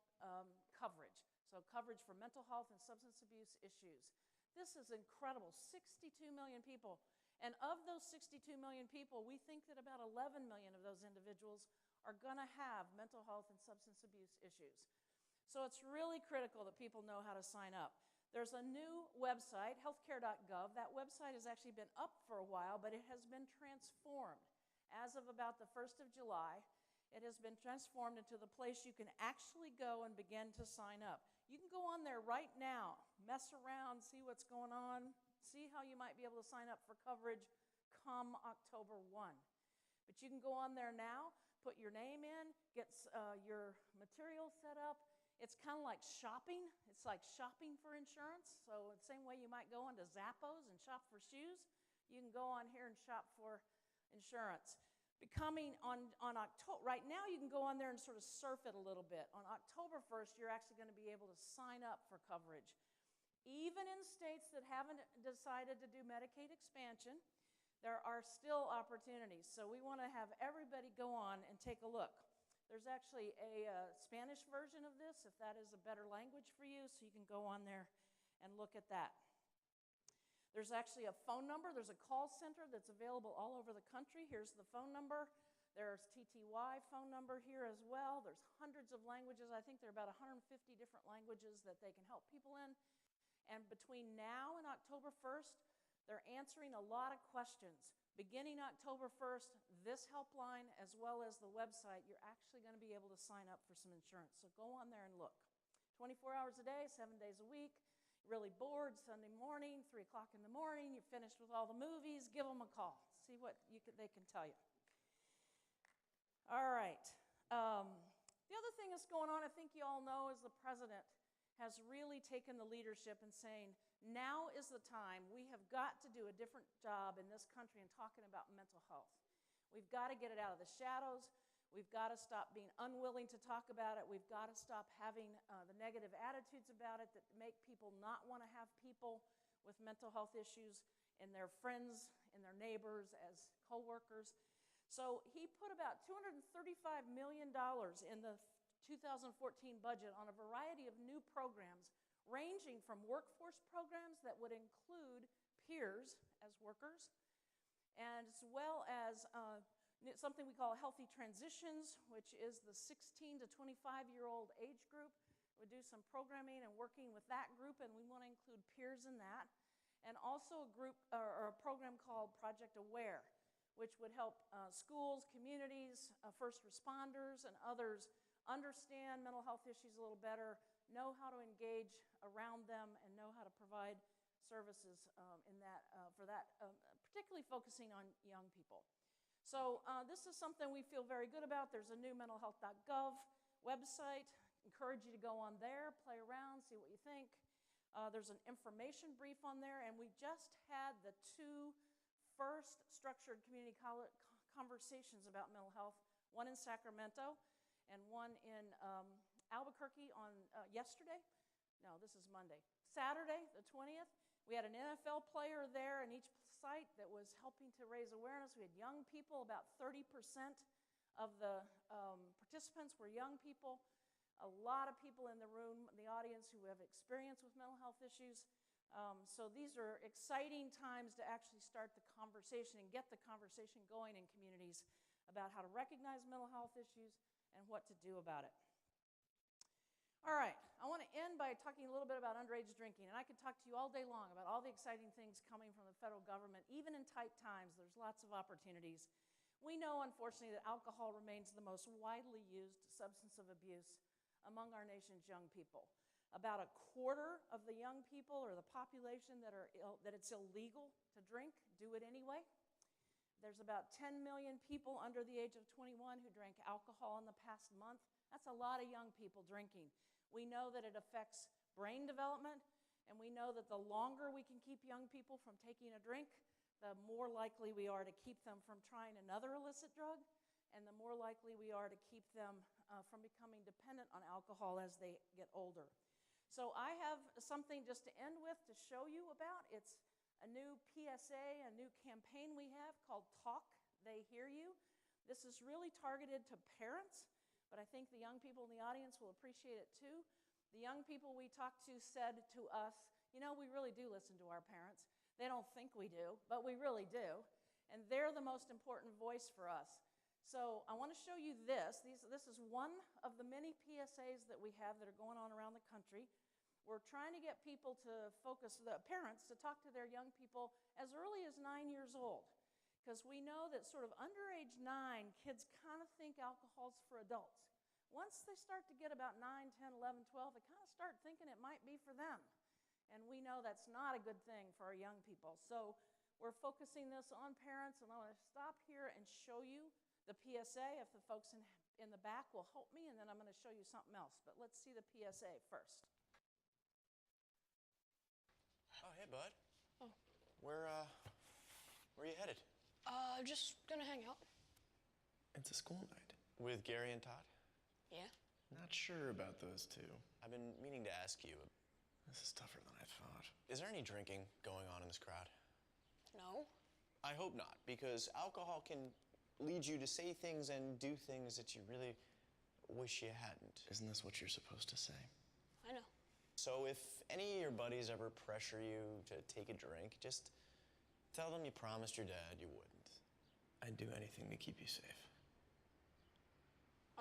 coverage, so coverage for mental health and substance abuse issues. This is incredible, 62 million people. And of those 62 million people, we think that about 11 million of those individuals are going to have mental health and substance abuse issues. So it's really critical that people know how to sign up. There's a new website, healthcare.gov. That website has actually been up for a while, but it has been transformed. As of about the 1st of July, it has been transformed into the place you can actually go and begin to sign up. You can go on there right now, mess around, see what's going on, see how you might be able to sign up for coverage come October 1. But you can go on there now, put your name in, get your material set up. It's kind of like shopping. It's like shopping for insurance. So the same way you might go onto Zappos and shop for shoes, you can go on here and shop for insurance. Becoming on October, right now you can go on there and sort of surf it a little bit. On October 1st, you're actually going to be able to sign up for coverage. Even in states that haven't decided to do Medicaid expansion, there are still opportunities. So we want to have everybody go on and take a look. There's actually a Spanish version of this, if that is a better language for you, so you can go on there and look at that. There's actually a phone number. There's a call center that's available all over the country. Here's the phone number. There's TTY phone number here as well. There's hundreds of languages. I think there are about 150 different languages that they can help people in. And between now and October 1st, they're answering a lot of questions. Beginning October 1st, this helpline as well as the website, you're actually going to be able to sign up for some insurance. So go on there and look. 24 hours a day, 7 days a week. Really bored Sunday morning, 3 o'clock in the morning, you're finished with all the movies, give them a call. See what they can tell you. All right. The other thing that's going on, I think you all know, is the president has really taken the leadership in saying, now is the time. We have got to do a different job in this country in talking about mental health. We've got to get it out of the shadows. We've got to stop being unwilling to talk about it. We've got to stop having the negative attitudes about it that make people not want to have people with mental health issues and their friends and their neighbors as coworkers. So he put about $235 million in the 2014 budget on a variety of new programs, ranging from workforce programs that would include peers as workers, as well as something we call Healthy Transitions, which is the 16 to 25-year-old age group. We do some programming and working with that group, and we want to include peers in that. And also a group or a program called Project Aware, which would help schools, communities, first responders, and others understand mental health issues a little better, know how to engage around them, and know how to provide services for that, particularly focusing on young people. So this is something we feel very good about. There's a new mentalhealth.gov website. Encourage you to go on there, play around, see what you think. There's an information brief on there, and we just had the 2 first structured community conversations about mental health, one in Sacramento and one in Albuquerque on yesterday. No, this is Monday. Saturday, the 20th, we had an NFL player there in each site that was helping to raise awareness. We had young people, about 30% of the participants were young people. A lot of people in the room, the audience, who have experience with mental health issues. So these are exciting times to actually start the conversation and get the conversation going in communities about how to recognize mental health issues and what to do about it. All right, I want to end by talking a little bit about underage drinking, and I could talk to you all day long about all the exciting things coming from the federal government. Even in tight times, there's lots of opportunities. We know, unfortunately, that alcohol remains the most widely used substance of abuse among our nation's young people. about a quarter of the young people or the population that it's illegal to drink do it anyway. There's about 10 million people under the age of 21 who drank alcohol in the past month. That's a lot of young people drinking. We know that it affects brain development, and we know that the longer we can keep young people from taking a drink, the more likely we are to keep them from trying another illicit drug, and the more likely we are to keep them from becoming dependent on alcohol as they get older. So I have something just to end with to show you about. It's a new PSA, a new campaign we have called Talk, They Hear You. This is really targeted to parents, but I think the young people in the audience will appreciate it too. The young people we talked to said to us, you know, we really do listen to our parents. They don't think we do, but we really do. And they're the most important voice for us. So I want to show you this. This is one of the many PSAs that we have that are going on around the country. We're trying to get people to focus, the parents, to talk to their young people as early as 9 years old. Because we know that sort of under age 9, kids kind of think alcohol's for adults. Once they start to get about 9, 10, 11, 12, they kind of start thinking it might be for them. And we know that's not a good thing for our young people. So we're focusing this on parents, and I want to stop here and show you the PSA. If the folks in the back will help me, and then I'm going to show you something else. But let's see the PSA first. Oh, hey, bud. Oh. Where are you headed? Just gonna hang out. It's a school night. With Gary and Todd? Yeah? Not sure about those two. I've been meaning to ask you, This is tougher than I thought. is there any drinking going on in this crowd? No? I hope not, because alcohol can lead you to say things and do things that you really wish you hadn't. Isn't this what you're supposed to say? I know. So if any of your buddies ever pressure you to take a drink, just tell them you promised your dad you wouldn't. I'd do anything to keep you safe.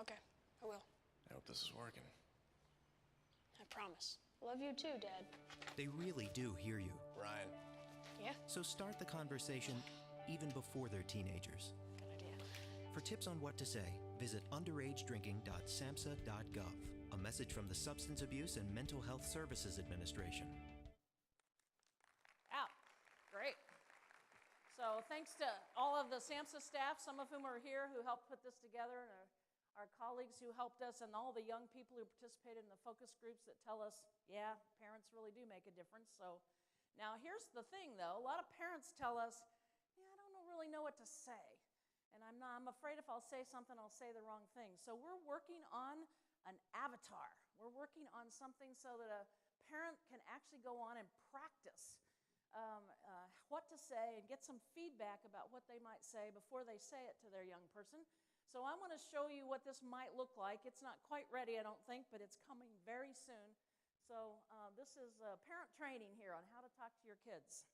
Okay, I will. I hope this is working. I promise. Love you too, Dad. They really do hear you. Brian, Yeah? So start the conversation even before they're teenagers. Good idea. For tips on what to say, visit underagedrinking.samhsa.gov. A message from the Substance Abuse and Mental Health Services Administration. Out. Great. So thanks to all of the SAMHSA staff, some of whom are here who helped put this together, and our colleagues who helped us, and all the young people who participated in the focus groups that tell us, yeah, parents really do make a difference. So now here's the thing, though. A lot of parents tell us, yeah, I don't really know what to say. And I'm afraid if I'll say something, I'll say the wrong thing. So we're working on an avatar. We're working on something so that a parent can actually go on and practice what to say and get some feedback about what they might say before they say it to their young person. So I want to show you what this might look like. It's not quite ready, I don't think, but it's coming very soon. So this is parent training here on how to talk to your kids.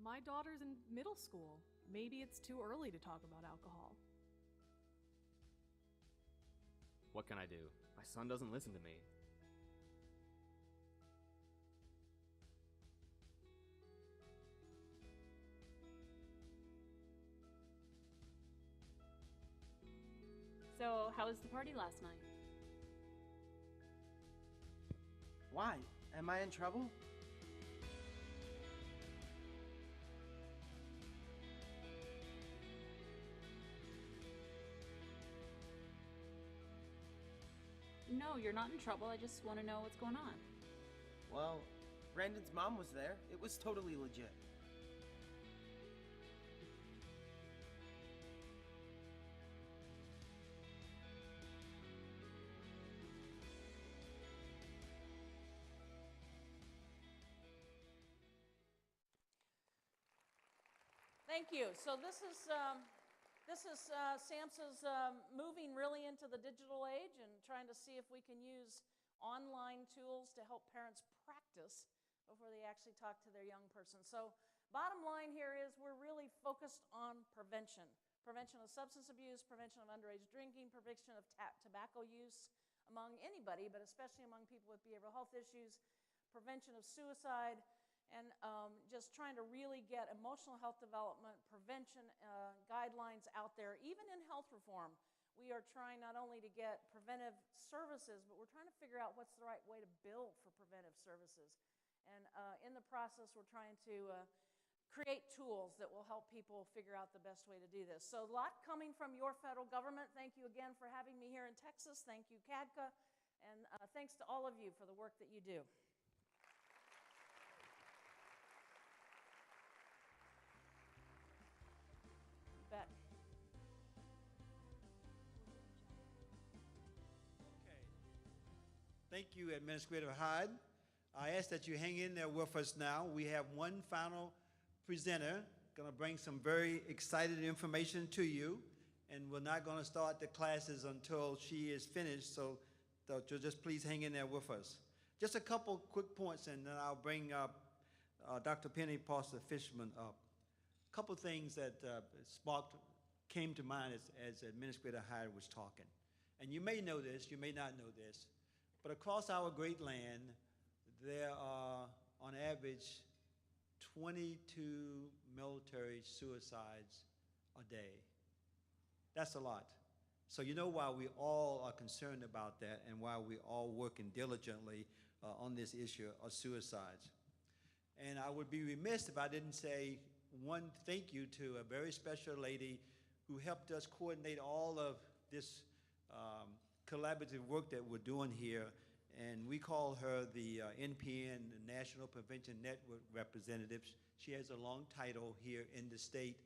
My daughter's in middle school. Maybe it's too early to talk about alcohol. What can I do? My son doesn't listen to me. So, how was the party last night? Why? Am I in trouble? No, you're not in trouble. I just want to know what's going on. Well, Brandon's mom was there. It was totally legit. Thank you. So this is SAMHSA's moving really into the digital age and trying to see if we can use online tools to help parents practice before they actually talk to their young person. So bottom line here is we're really focused on prevention. Prevention of substance abuse, prevention of underage drinking, prevention of tobacco use among anybody, but especially among people with behavioral health issues, prevention of suicide, and just trying to really get emotional health development, prevention guidelines out there. Even in health reform, we are trying not only to get preventive services, but we're trying to figure out what's the right way to bill for preventive services. And in the process, we're trying to create tools that will help people figure out the best way to do this. So a lot coming from your federal government. Thank you again for having me here in Texas. Thank you, CADCA. And thanks to all of you for the work that you do. You bet. Thank you, Administrator Hyde. I ask that you hang in there with us now. We have one final presenter going to bring some very exciting information to you, and we're not going to start the classes until she is finished, so just please hang in there with us. Just a couple quick points, and then I'll bring up Dr. Pennie Foster-Fishman up. A couple things that came to mind as Administrator Hyde was talking. And you may know this, you may not know this, but across our great land, there are, on average, 22 military suicides a day. That's a lot. So you know why we all are concerned about that and why we're all working diligently on this issue of suicides. And I would be remiss if I didn't say one thank you to a very special lady who helped us coordinate all of this collaborative work that we're doing here. And we call her the NPN, the National Prevention Network Representative. She has a long title here in the state,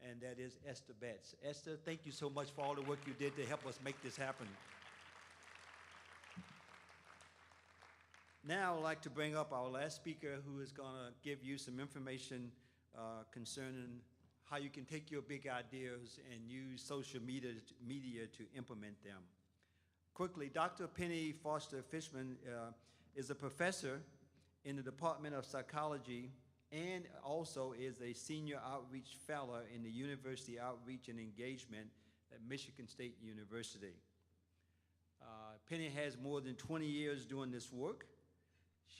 and that is Esther Betts. Esther, thank you so much for all the work you did to help us make this happen. Now I'd like to bring up our last speaker, who is going to give you some information concerning how you can take your big ideas and use social media to implement them. Quickly, Dr. Pennie Foster-Fishman is a professor in the Department of Psychology and also is a senior outreach fellow in the University Outreach and Engagement at Michigan State University. Pennie has more than 20 years doing this work.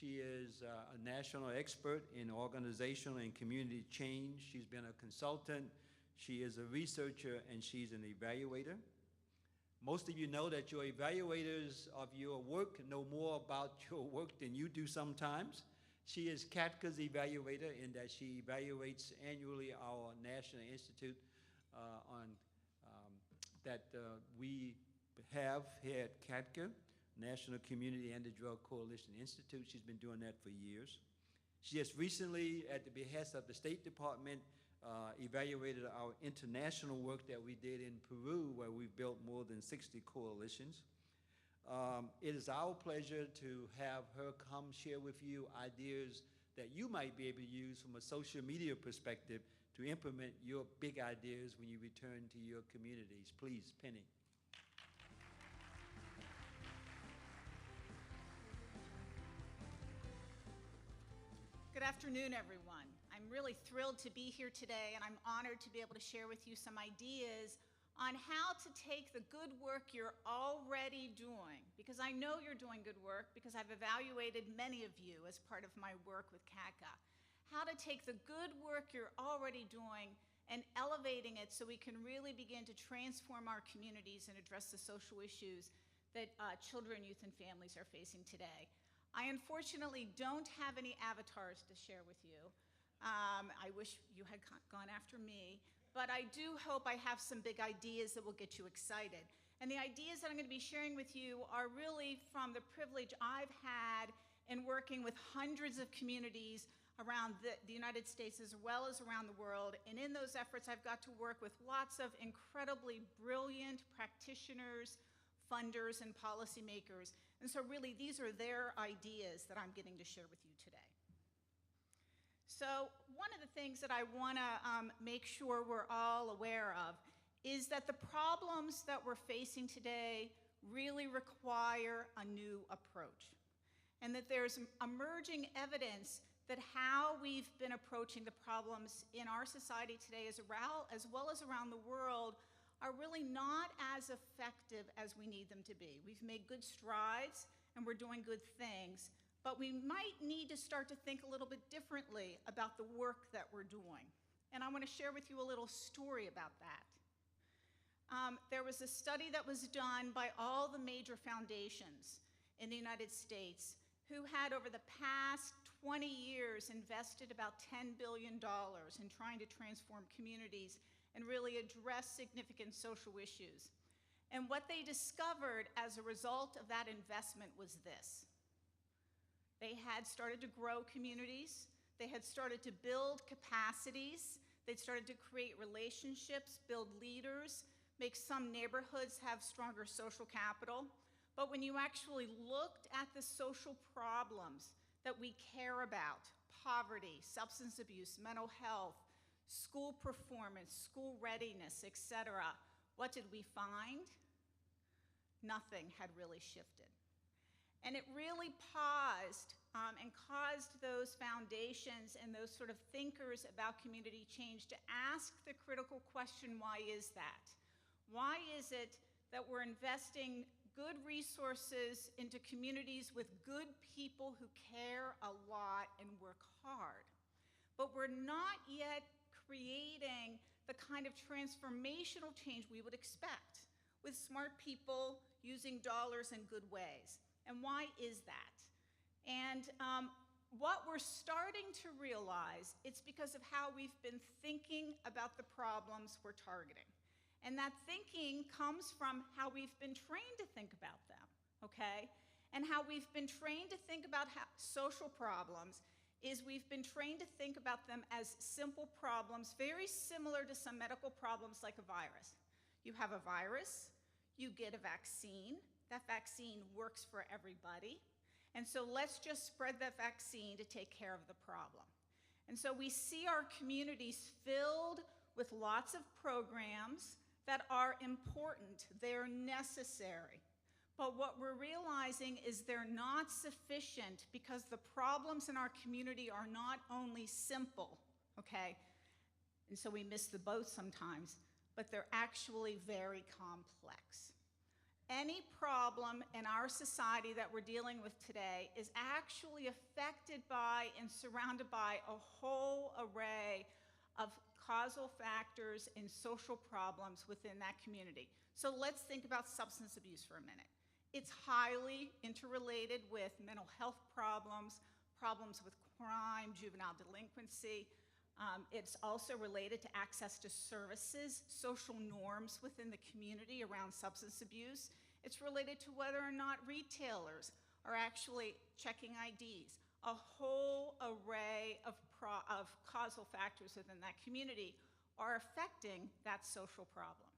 She is a national expert in organizational and community change. She's been a consultant, she is a researcher, and she's an evaluator. Most of you know that your evaluators of your work know more about your work than you do sometimes. She is CADCA's evaluator in that she evaluates annually our National Institute that we have here at CADCA, National Community Anti-Drug Coalition Institute. She's been doing that for years. She has recently, at the behest of the State Department, evaluated our international work that we did in Peru, where we built more than 60 coalitions. It is our pleasure to have her come share with you ideas that you might be able to use from a social media perspective to implement your big ideas when you return to your communities. Please, Pennie. Good afternoon, everyone. I'm really thrilled to be here today, and I'm honored to be able to share with you some ideas on how to take the good work you're already doing, because I know you're doing good work because I've evaluated many of you as part of my work with CADCA, how to take the good work you're already doing and elevating it so we can really begin to transform our communities and address the social issues that children, youth, and families are facing today. I unfortunately don't have any avatars to share with you. I wish you had gone after me, but I do hope I have some big ideas that will get you excited. And the ideas that I'm going to be sharing with you are really from the privilege I've had in working with hundreds of communities around the United States as well as around the world. And in those efforts, I've got to work with lots of incredibly brilliant practitioners, funders, and policymakers. And so really, these are their ideas that I'm getting to share with you today. So one of the things that I want to make sure we're all aware of is that the problems that we're facing today really require a new approach, and that there's emerging evidence that how we've been approaching the problems in our society today as well as around the world are really not as effective as we need them to be. We've made good strides and we're doing good things, but we might need to start to think a little bit differently about the work that we're doing. And I want to share with you a little story about that. there was a study that was done by all the major foundations in the United States who had over the past 20 years invested about $10 billion in trying to transform communities and really address significant social issues. And what they discovered as a result of that investment was this. They had started to grow communities, they had started to build capacities, they'd started to create relationships, build leaders, make some neighborhoods have stronger social capital. But when you actually looked at the social problems that we care about, poverty, substance abuse, mental health, school performance, school readiness, etc., what did we find? Nothing had really shifted. And it really paused and caused those foundations and those sort of thinkers about community change to ask the critical question, why is that? Why is it that we're investing good resources into communities with good people who care a lot and work hard, but we're not yet creating the kind of transformational change we would expect with smart people using dollars in good ways? And why is that? And what we're starting to realize, it's because of how we've been thinking about the problems we're targeting. And that thinking comes from how we've been trained to think about them, okay? And how we've been trained to think about social problems is we've been trained to think about them as simple problems, very similar to some medical problems like a virus. You have a virus, you get a vaccine, that vaccine works for everybody, and so let's just spread that vaccine to take care of the problem. And so we see our communities filled with lots of programs that are important, they're necessary. But what we're realizing is they're not sufficient because the problems in our community are not only simple, okay? And so we miss the boat sometimes, but they're actually very complex. Any problem in our society that we're dealing with today is actually affected by and surrounded by a whole array of causal factors and social problems within that community. So let's think about substance abuse for a minute. It's highly interrelated with mental health problems, problems with crime, juvenile delinquency. It's also related to access to services, social norms within the community around substance abuse. It's related to whether or not retailers are actually checking IDs. A whole array of causal factors within that community are affecting that social problem.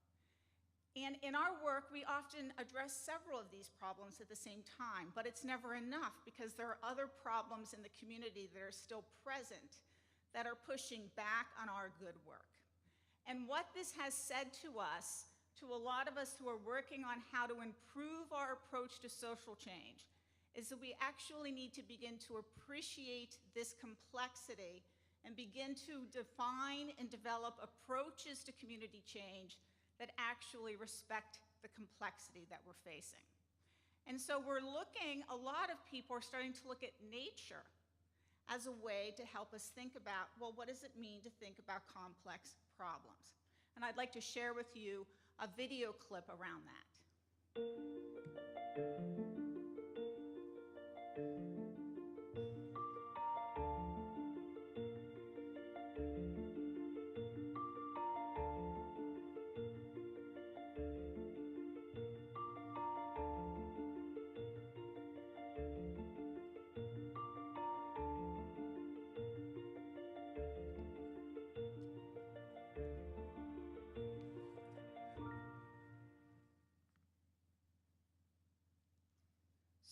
And in our work, we often address several of these problems at the same time, but it's never enough because there are other problems in the community that are still present that are pushing back on our good work. And what this has said to us, to a lot of us who are working on how to improve our approach to social change, is that we actually need to begin to appreciate this complexity and begin to define and develop approaches to community change that actually respect the complexity that we're facing. And so we're looking, a lot of people are starting to look at nature as a way to help us think about, well, what does it mean to think about complex problems? And I'd like to share with you a video clip around that.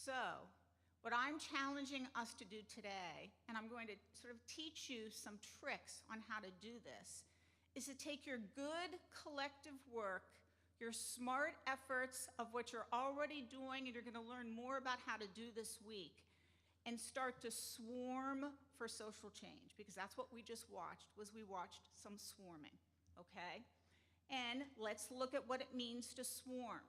So, what I'm challenging us to do today, and I'm going to sort of teach you some tricks on how to do this, is to take your good collective work, your smart efforts of what you're already doing and you're going to learn more about how to do this week, and start to swarm for social change, because that's what we just watched, was we watched some swarming, okay? And let's look at what it means to swarm.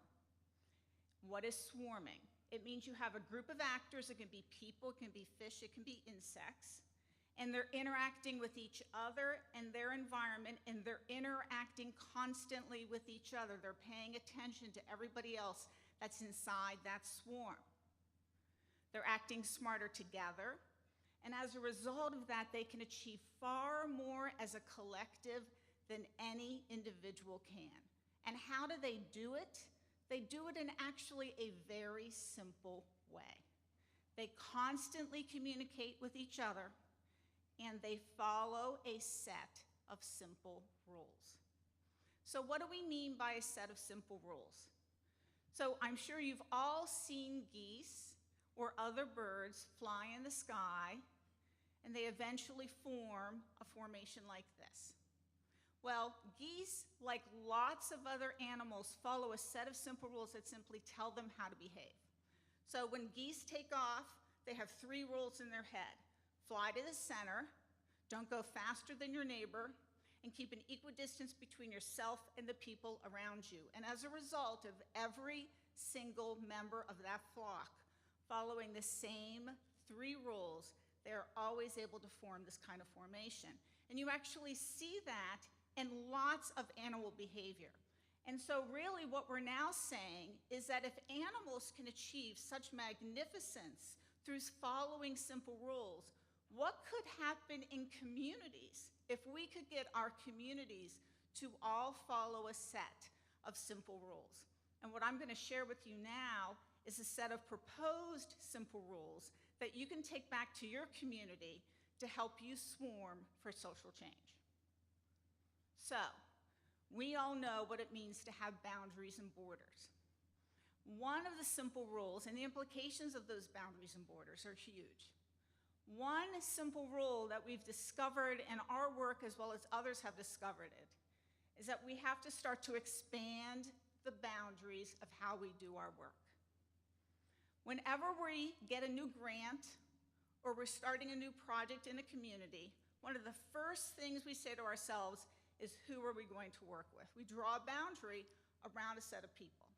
What is swarming? It means you have a group of actors. It can be people, it can be fish, it can be insects. and they're interacting with each other and their environment, and they're interacting constantly with each other. They're paying attention to everybody else that's inside that swarm. They're acting smarter together, and as a result of that, they can achieve far more as a collective than any individual can. And how do they do it? They do it in actually a very simple way. They constantly communicate with each other, and they follow a set of simple rules. So what do we mean by a set of simple rules? So I'm sure you've all seen geese or other birds fly in the sky, and they eventually form a formation like this. Well, geese, like lots of other animals, follow a set of simple rules that simply tell them how to behave. So when geese take off, they have 3 rules in their head. Fly to the center, don't go faster than your neighbor, and keep an equidistance between yourself and the people around you. And as a result of every single member of that flock following the same 3 rules, they're always able to form this kind of formation. And you actually see that in lots of animal behavior. And so really what we're now saying is that if animals can achieve such magnificence through following simple rules, what could happen in communities if we could get our communities to all follow a set of simple rules? And what I'm going to share with you now is a set of proposed simple rules that you can take back to your community to help you swarm for social change. So, we all know what it means to have boundaries and borders. One of the simple rules, and the implications of those boundaries and borders are huge. One simple rule that we've discovered in our work, as well as others have discovered it, is that we have to start to expand the boundaries of how we do our work. Whenever we get a new grant or we're starting a new project in a community, one of the first things we say to ourselves is, who are we going to work with? We draw a boundary around a set of people,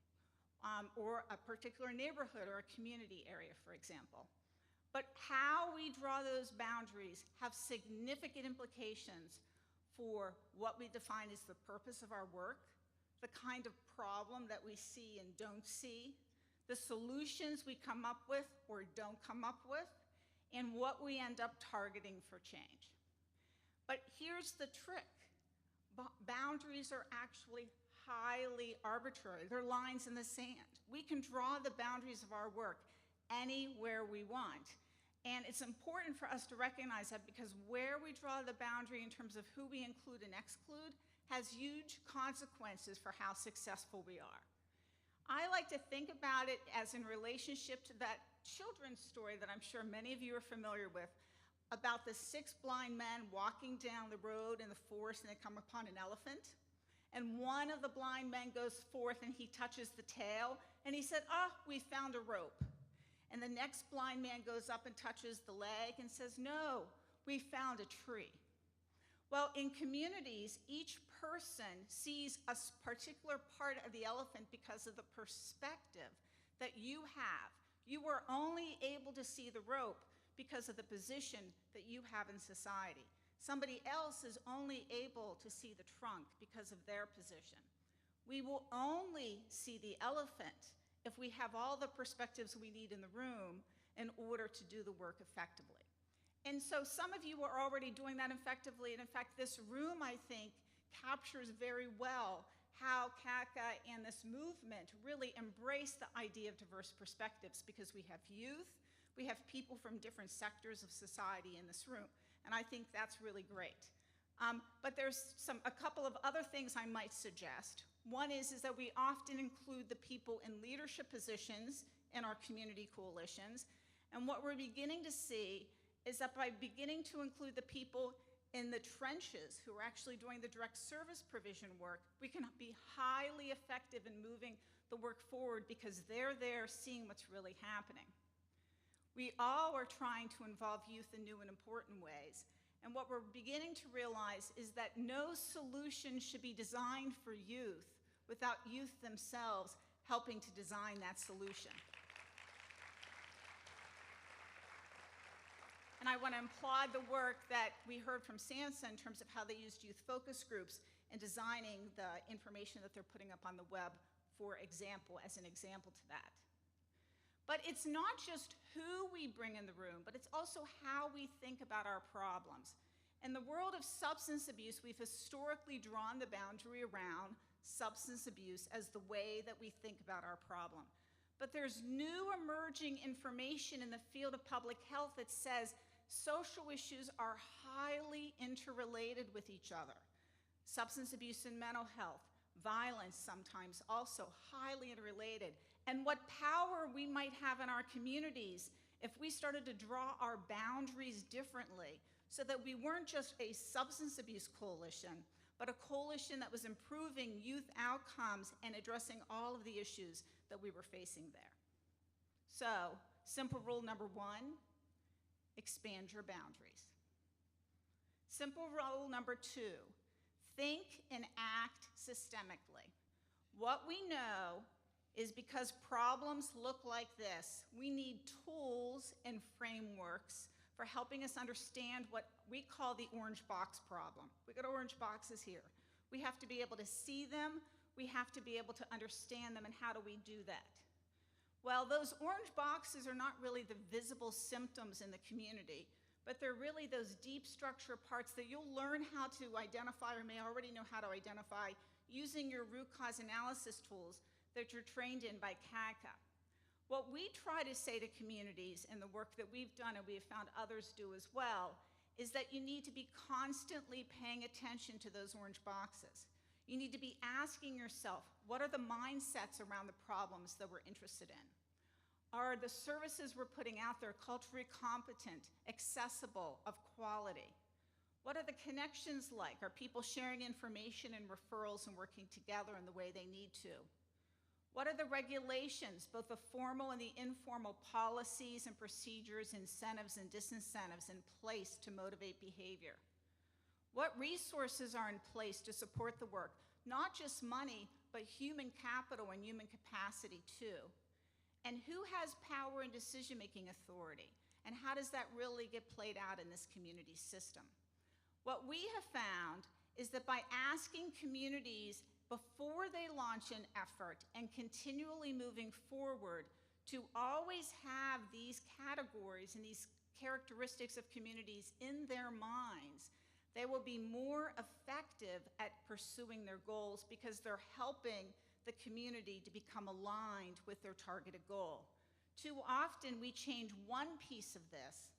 or a particular neighborhood or a community area, for example. But how we draw those boundaries have significant implications for what we define as the purpose of our work, the kind of problem that we see and don't see, the solutions we come up with or don't come up with, and what we end up targeting for change. But here's the trick. Boundaries are actually highly arbitrary. They're lines in the sand. We can draw the boundaries of our work anywhere we want. And it's important for us to recognize that, because where we draw the boundary in terms of who we include and exclude has huge consequences for how successful we are. I like to think about it as in relationship to that children's story that I'm sure many of you are familiar with, about the 6 blind men walking down the road in the forest, and they come upon an elephant. And one of the blind men goes forth and he touches the tail, and he said, we found a rope. And the next blind man goes up and touches the leg and says, no, we found a tree. Well, in communities, each person sees a particular part of the elephant because of the perspective that you have. You are only able to see the rope because of the position that you have in society. Somebody else is only able to see the trunk because of their position. We will only see the elephant if we have all the perspectives we need in the room in order to do the work effectively. And so some of you are already doing that effectively, and in fact, this room, I think, captures very well how CADCA and this movement really embrace the idea of diverse perspectives, because we have youth, we have people from different sectors of society in this room, and I think that's really great. But there's a couple of other things I might suggest. One is that we often include the people in leadership positions in our community coalitions, and what we're beginning to see is that by beginning to include the people in the trenches who are actually doing the direct service provision work, we can be highly effective in moving the work forward, because they're there seeing what's really happening. We all are trying to involve youth in new and important ways. And what we're beginning to realize is that no solution should be designed for youth without youth themselves helping to design that solution. And and I want to applaud the work that we heard from SAMHSA in terms of how they used youth focus groups in designing the information that they're putting up on the web, for example, as an example to that. But it's not just who we bring in the room, but it's also how we think about our problems. In the world of substance abuse, we've historically drawn the boundary around substance abuse as the way that we think about our problem. But there's new emerging information in the field of public health that says social issues are highly interrelated with each other. Substance abuse and mental health, violence sometimes also highly interrelated. And what power we might have in our communities if we started to draw our boundaries differently so that we weren't just a substance abuse coalition, but a coalition that was improving youth outcomes and addressing all of the issues that we were facing there. So, simple rule number 1, expand your boundaries. Simple rule number 2, think and act systemically. What we know is because problems look like this, we need tools and frameworks for helping us understand what we call the orange box problem. We got orange boxes here. We have to be able to see them, we have to be able to understand them, and how do we do that? Well, those orange boxes are not really the visible symptoms in the community, but they're really those deep structure parts that you'll learn how to identify, or may already know how to identify, using your root cause analysis tools that you're trained in by CADCA. What we try to say to communities in the work that we've done, and we have found others do as well, is that you need to be constantly paying attention to those orange boxes. You need to be asking yourself, what are the mindsets around the problems that we're interested in? Are the services we're putting out there culturally competent, accessible, of quality? What are the connections like? Are people sharing information and referrals and working together in the way they need to? What are the regulations, both the formal and the informal policies and procedures, incentives and disincentives in place to motivate behavior? What resources are in place to support the work? Not just money, but human capital and human capacity too. And who has power and decision-making authority? And how does that really get played out in this community system? What we have found is that by asking communities before they launch an effort and continually moving forward to always have these categories and these characteristics of communities in their minds, they will be more effective at pursuing their goals because they're helping the community to become aligned with their targeted goal. Too often we change one piece of this,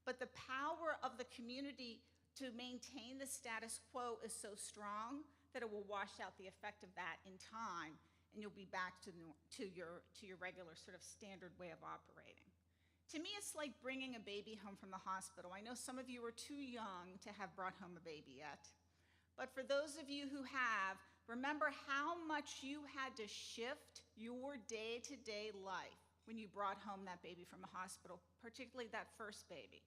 but the power of the community to maintain the status quo is so strong that it will wash out the effect of that in time, and you'll be back to your regular sort of standard way of operating. To me, it's like bringing a baby home from the hospital. I know some of you are too young to have brought home a baby yet, but for those of you who have, remember how much you had to shift your day-to-day life when you brought home that baby from the hospital, particularly that first baby.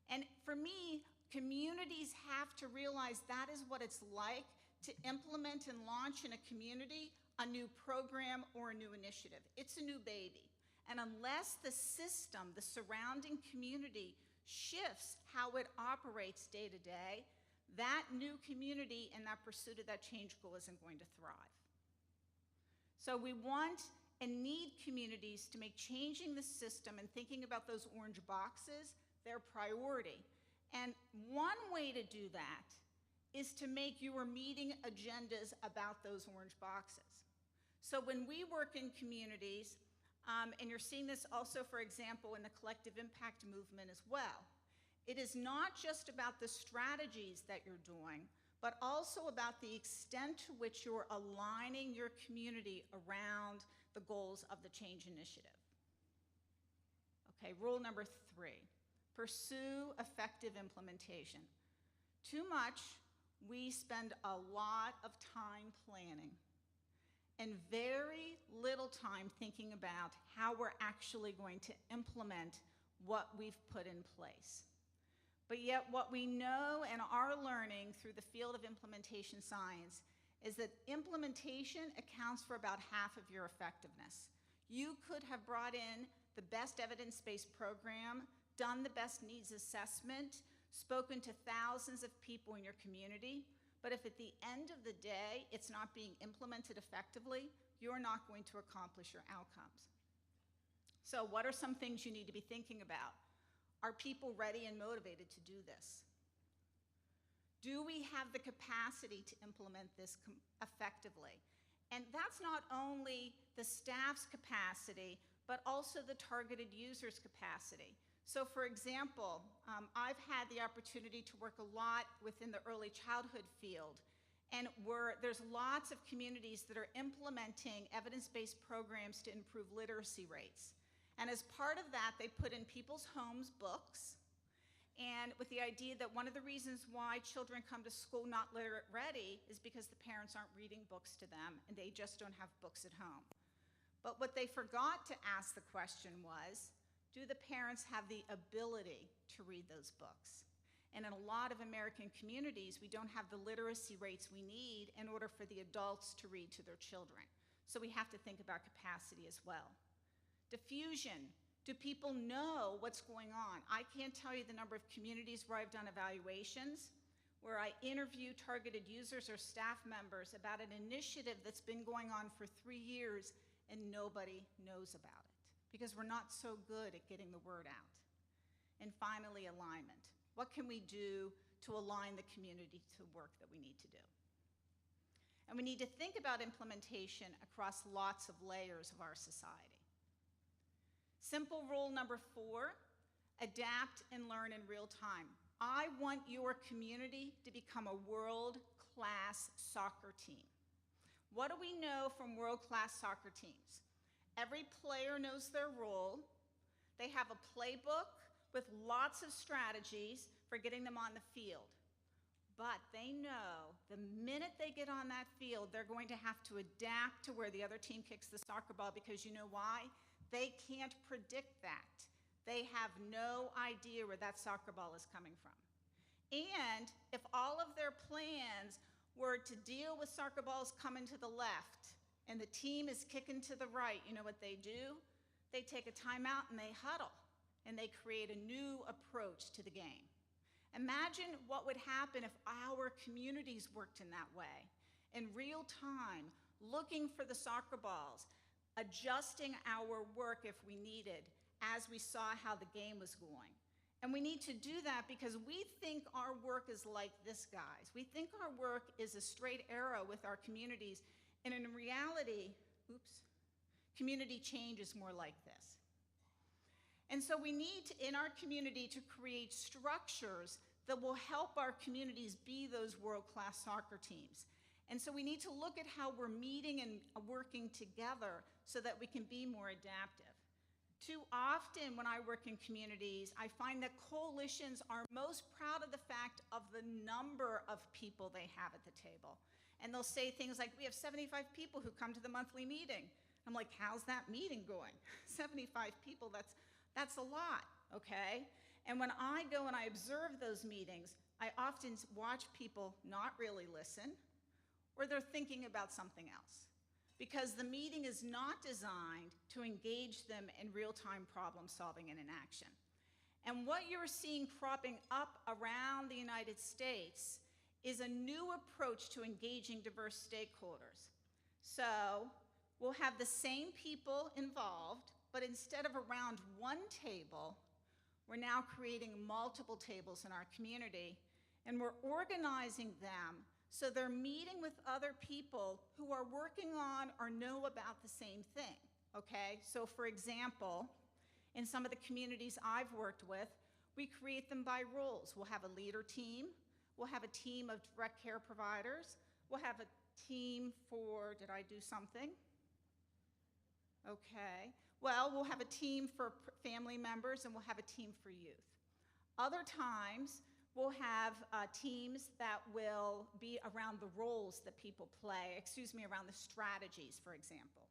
And for me, communities have to realize that is what it's like to implement and launch in a community a new program or a new initiative. It's a new baby. And unless the system, the surrounding community, shifts how it operates day to day, that new community and that pursuit of that change goal isn't going to thrive. So we want and need communities to make changing the system and thinking about those orange boxes their priority. And one way to do that is to make your meeting agendas about those orange boxes. So when we work in communities, and you're seeing this also, for example, in the collective impact movement as well, it is not just about the strategies that you're doing, but also about the extent to which you're aligning your community around the goals of the change initiative. Okay, rule number 3, pursue effective implementation. Too much, we spend a lot of time planning and very little time thinking about how we're actually going to implement what we've put in place. But yet what we know and are learning through the field of implementation science is that implementation accounts for about half of your effectiveness. You could have brought in the best evidence-based program done the best needs assessment, spoken to thousands of people in your community, but if at the end of the day it's not being implemented effectively, you're not going to accomplish your outcomes. So what are some things you need to be thinking about? Are people ready and motivated to do this? Do we have the capacity to implement this effectively? And that's not only the staff's capacity, but also the targeted users' capacity. So for example, I've had the opportunity to work a lot within the early childhood field, and there's lots of communities that are implementing evidence-based programs to improve literacy rates. And as part of that, they put in people's homes books, and with the idea that one of the reasons why children come to school not literate ready is because the parents aren't reading books to them and they just don't have books at home. But what they forgot to ask the question was, do the parents have the ability to read those books? And in a lot of American communities, we don't have the literacy rates we need in order for the adults to read to their children. So we have to think about capacity as well. Diffusion. Do people know what's going on? I can't tell you the number of communities where I've done evaluations, where I interview targeted users or staff members about an initiative that's been going on for 3 years and nobody knows about it because we're not so good at getting the word out. And finally, alignment. What can we do to align the community to work that we need to do? And we need to think about implementation across lots of layers of our society. Simple rule number 4, adapt and learn in real time. I want your community to become a world-class soccer team. What do we know from world-class soccer teams? Every player knows their role. They have a playbook with lots of strategies for getting them on the field. But they know the minute they get on that field, they're going to have to adapt to where the other team kicks the soccer ball because you know why? They can't predict that. They have no idea where that soccer ball is coming from. And if all of their plans were to deal with soccer balls coming to the left and the team is kicking to the right, you know what they do? They take a timeout and they huddle and they create a new approach to the game. Imagine what would happen if our communities worked in that way, in real time, looking for the soccer balls, adjusting our work if we needed as we saw how the game was going. And we need to do that because we think our work is like this, guys. We think our work is a straight arrow with our communities, and in reality, community change is more like this. And so we need to, in our community, to create structures that will help our communities be those world-class soccer teams. And so we need to look at how we're meeting and working together so that we can be more adaptive. Too often when I work in communities, I find that coalitions are most proud of the fact of the number of people they have at the table. And they'll say things like, we have 75 people who come to the monthly meeting. I'm like, how's that meeting going? 75 people, that's a lot, okay? And when I go and I observe those meetings, I often watch people not really listen, or they're thinking about something else. Because the meeting is not designed to engage them in real-time problem solving and in action. And what you're seeing cropping up around the United States is a new approach to engaging diverse stakeholders. So we'll have the same people involved, but instead of around one table, we're now creating multiple tables in our community, and we're organizing them so they're meeting with other people who are working on or know about the same thing, okay? So for example, in some of the communities I've worked with, we create them by roles. We'll have a leader team, we'll have a team of direct care providers, we'll have a team for, did I do something? Okay, well, we'll have a team for family members and we'll have a team for youth. Other times, we'll have teams that will be around the roles that people play, around the strategies, for example.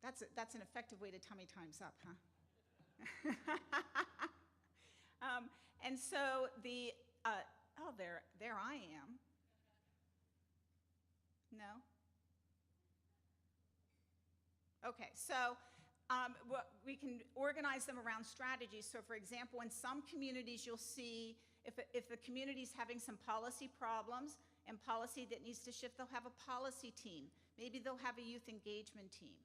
That's an effective way to tell me time's up, huh? And so there I am. No? Okay, so we can organize them around strategies. So for example, in some communities you'll see if the community's having some policy problems and policy that needs to shift, they'll have a policy team. Maybe they'll have a youth engagement team.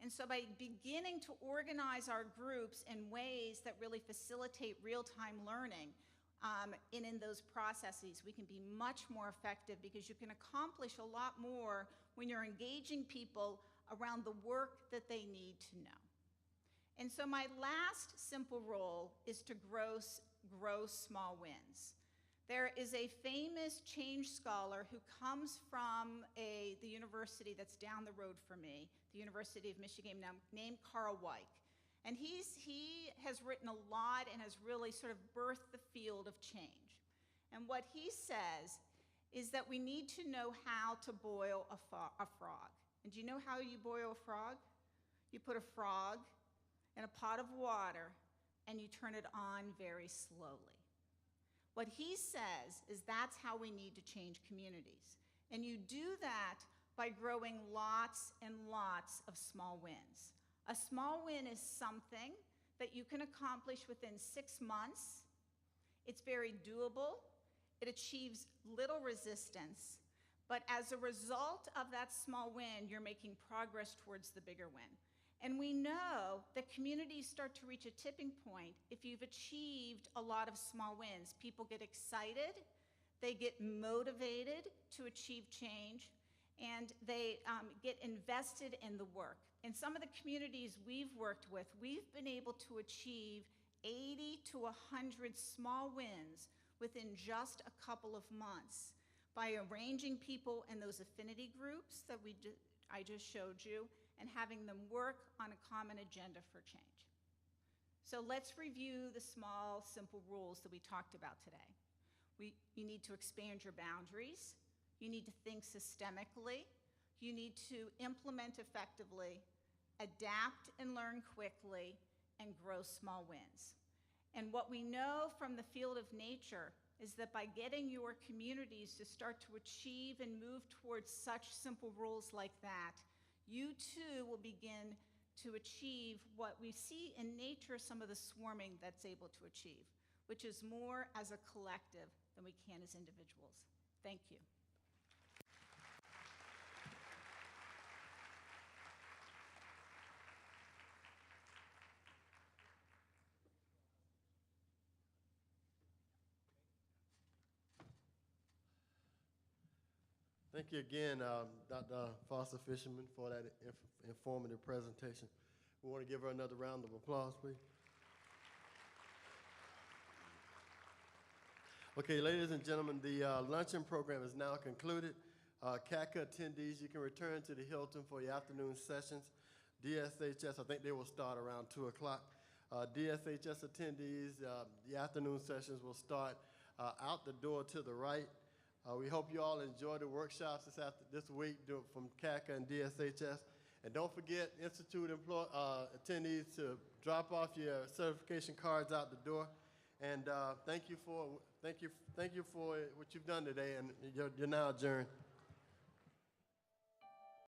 And so by beginning to organize our groups in ways that really facilitate real-time learning in those processes, we can be much more effective because you can accomplish a lot more when you're engaging people around the work that they need to know. And so my last simple rule is to grow small wins. There is a famous change scholar who comes from the university that's down the road from me, the University of Michigan, named Carl Weick. And he has written a lot and has really sort of birthed the field of change. And what he says is that we need to know how to boil a frog. And do you know how you boil a frog? You put a frog in a pot of water and you turn it on very slowly. What he says is that's how we need to change communities. And you do that by growing lots and lots of small wins. A small win is something that you can accomplish within 6 months. It's very doable. It achieves little resistance. But as a result of that small win, you're making progress towards the bigger win. And we know that communities start to reach a tipping point if you've achieved a lot of small wins. People get excited, they get motivated to achieve change, and they get invested in the work. In some of the communities we've worked with, we've been able to achieve 80 to 100 small wins within just a couple of months by arranging people in those affinity groups that I just showed you, and having them work on a common agenda for change. So let's review the small, simple rules that we talked about today. You need to expand your boundaries. You need to think systemically. You need to implement effectively, adapt and learn quickly, and grow small wins. And what we know from the field of nature is that by getting your communities to start to achieve and move towards such simple rules like that, you too will begin to achieve what we see in nature, some of the swarming that's able to achieve, which is more as a collective than we can as individuals. Thank you. Thank you again, Dr. Foster-Fishman, for that informative presentation. We want to give her another round of applause, please. Okay, ladies and gentlemen, the luncheon program is now concluded. CADCA attendees, you can return to the Hilton for your afternoon sessions. DSHS, I think they will start around 2 o'clock. DSHS attendees, the afternoon sessions will start out the door to the right. We hope you all enjoy the workshops this week from CADCA and DSHS. And don't forget, Institute attendees to drop off your certification cards out the door. And thank you for what you've done today, and you're now adjourned.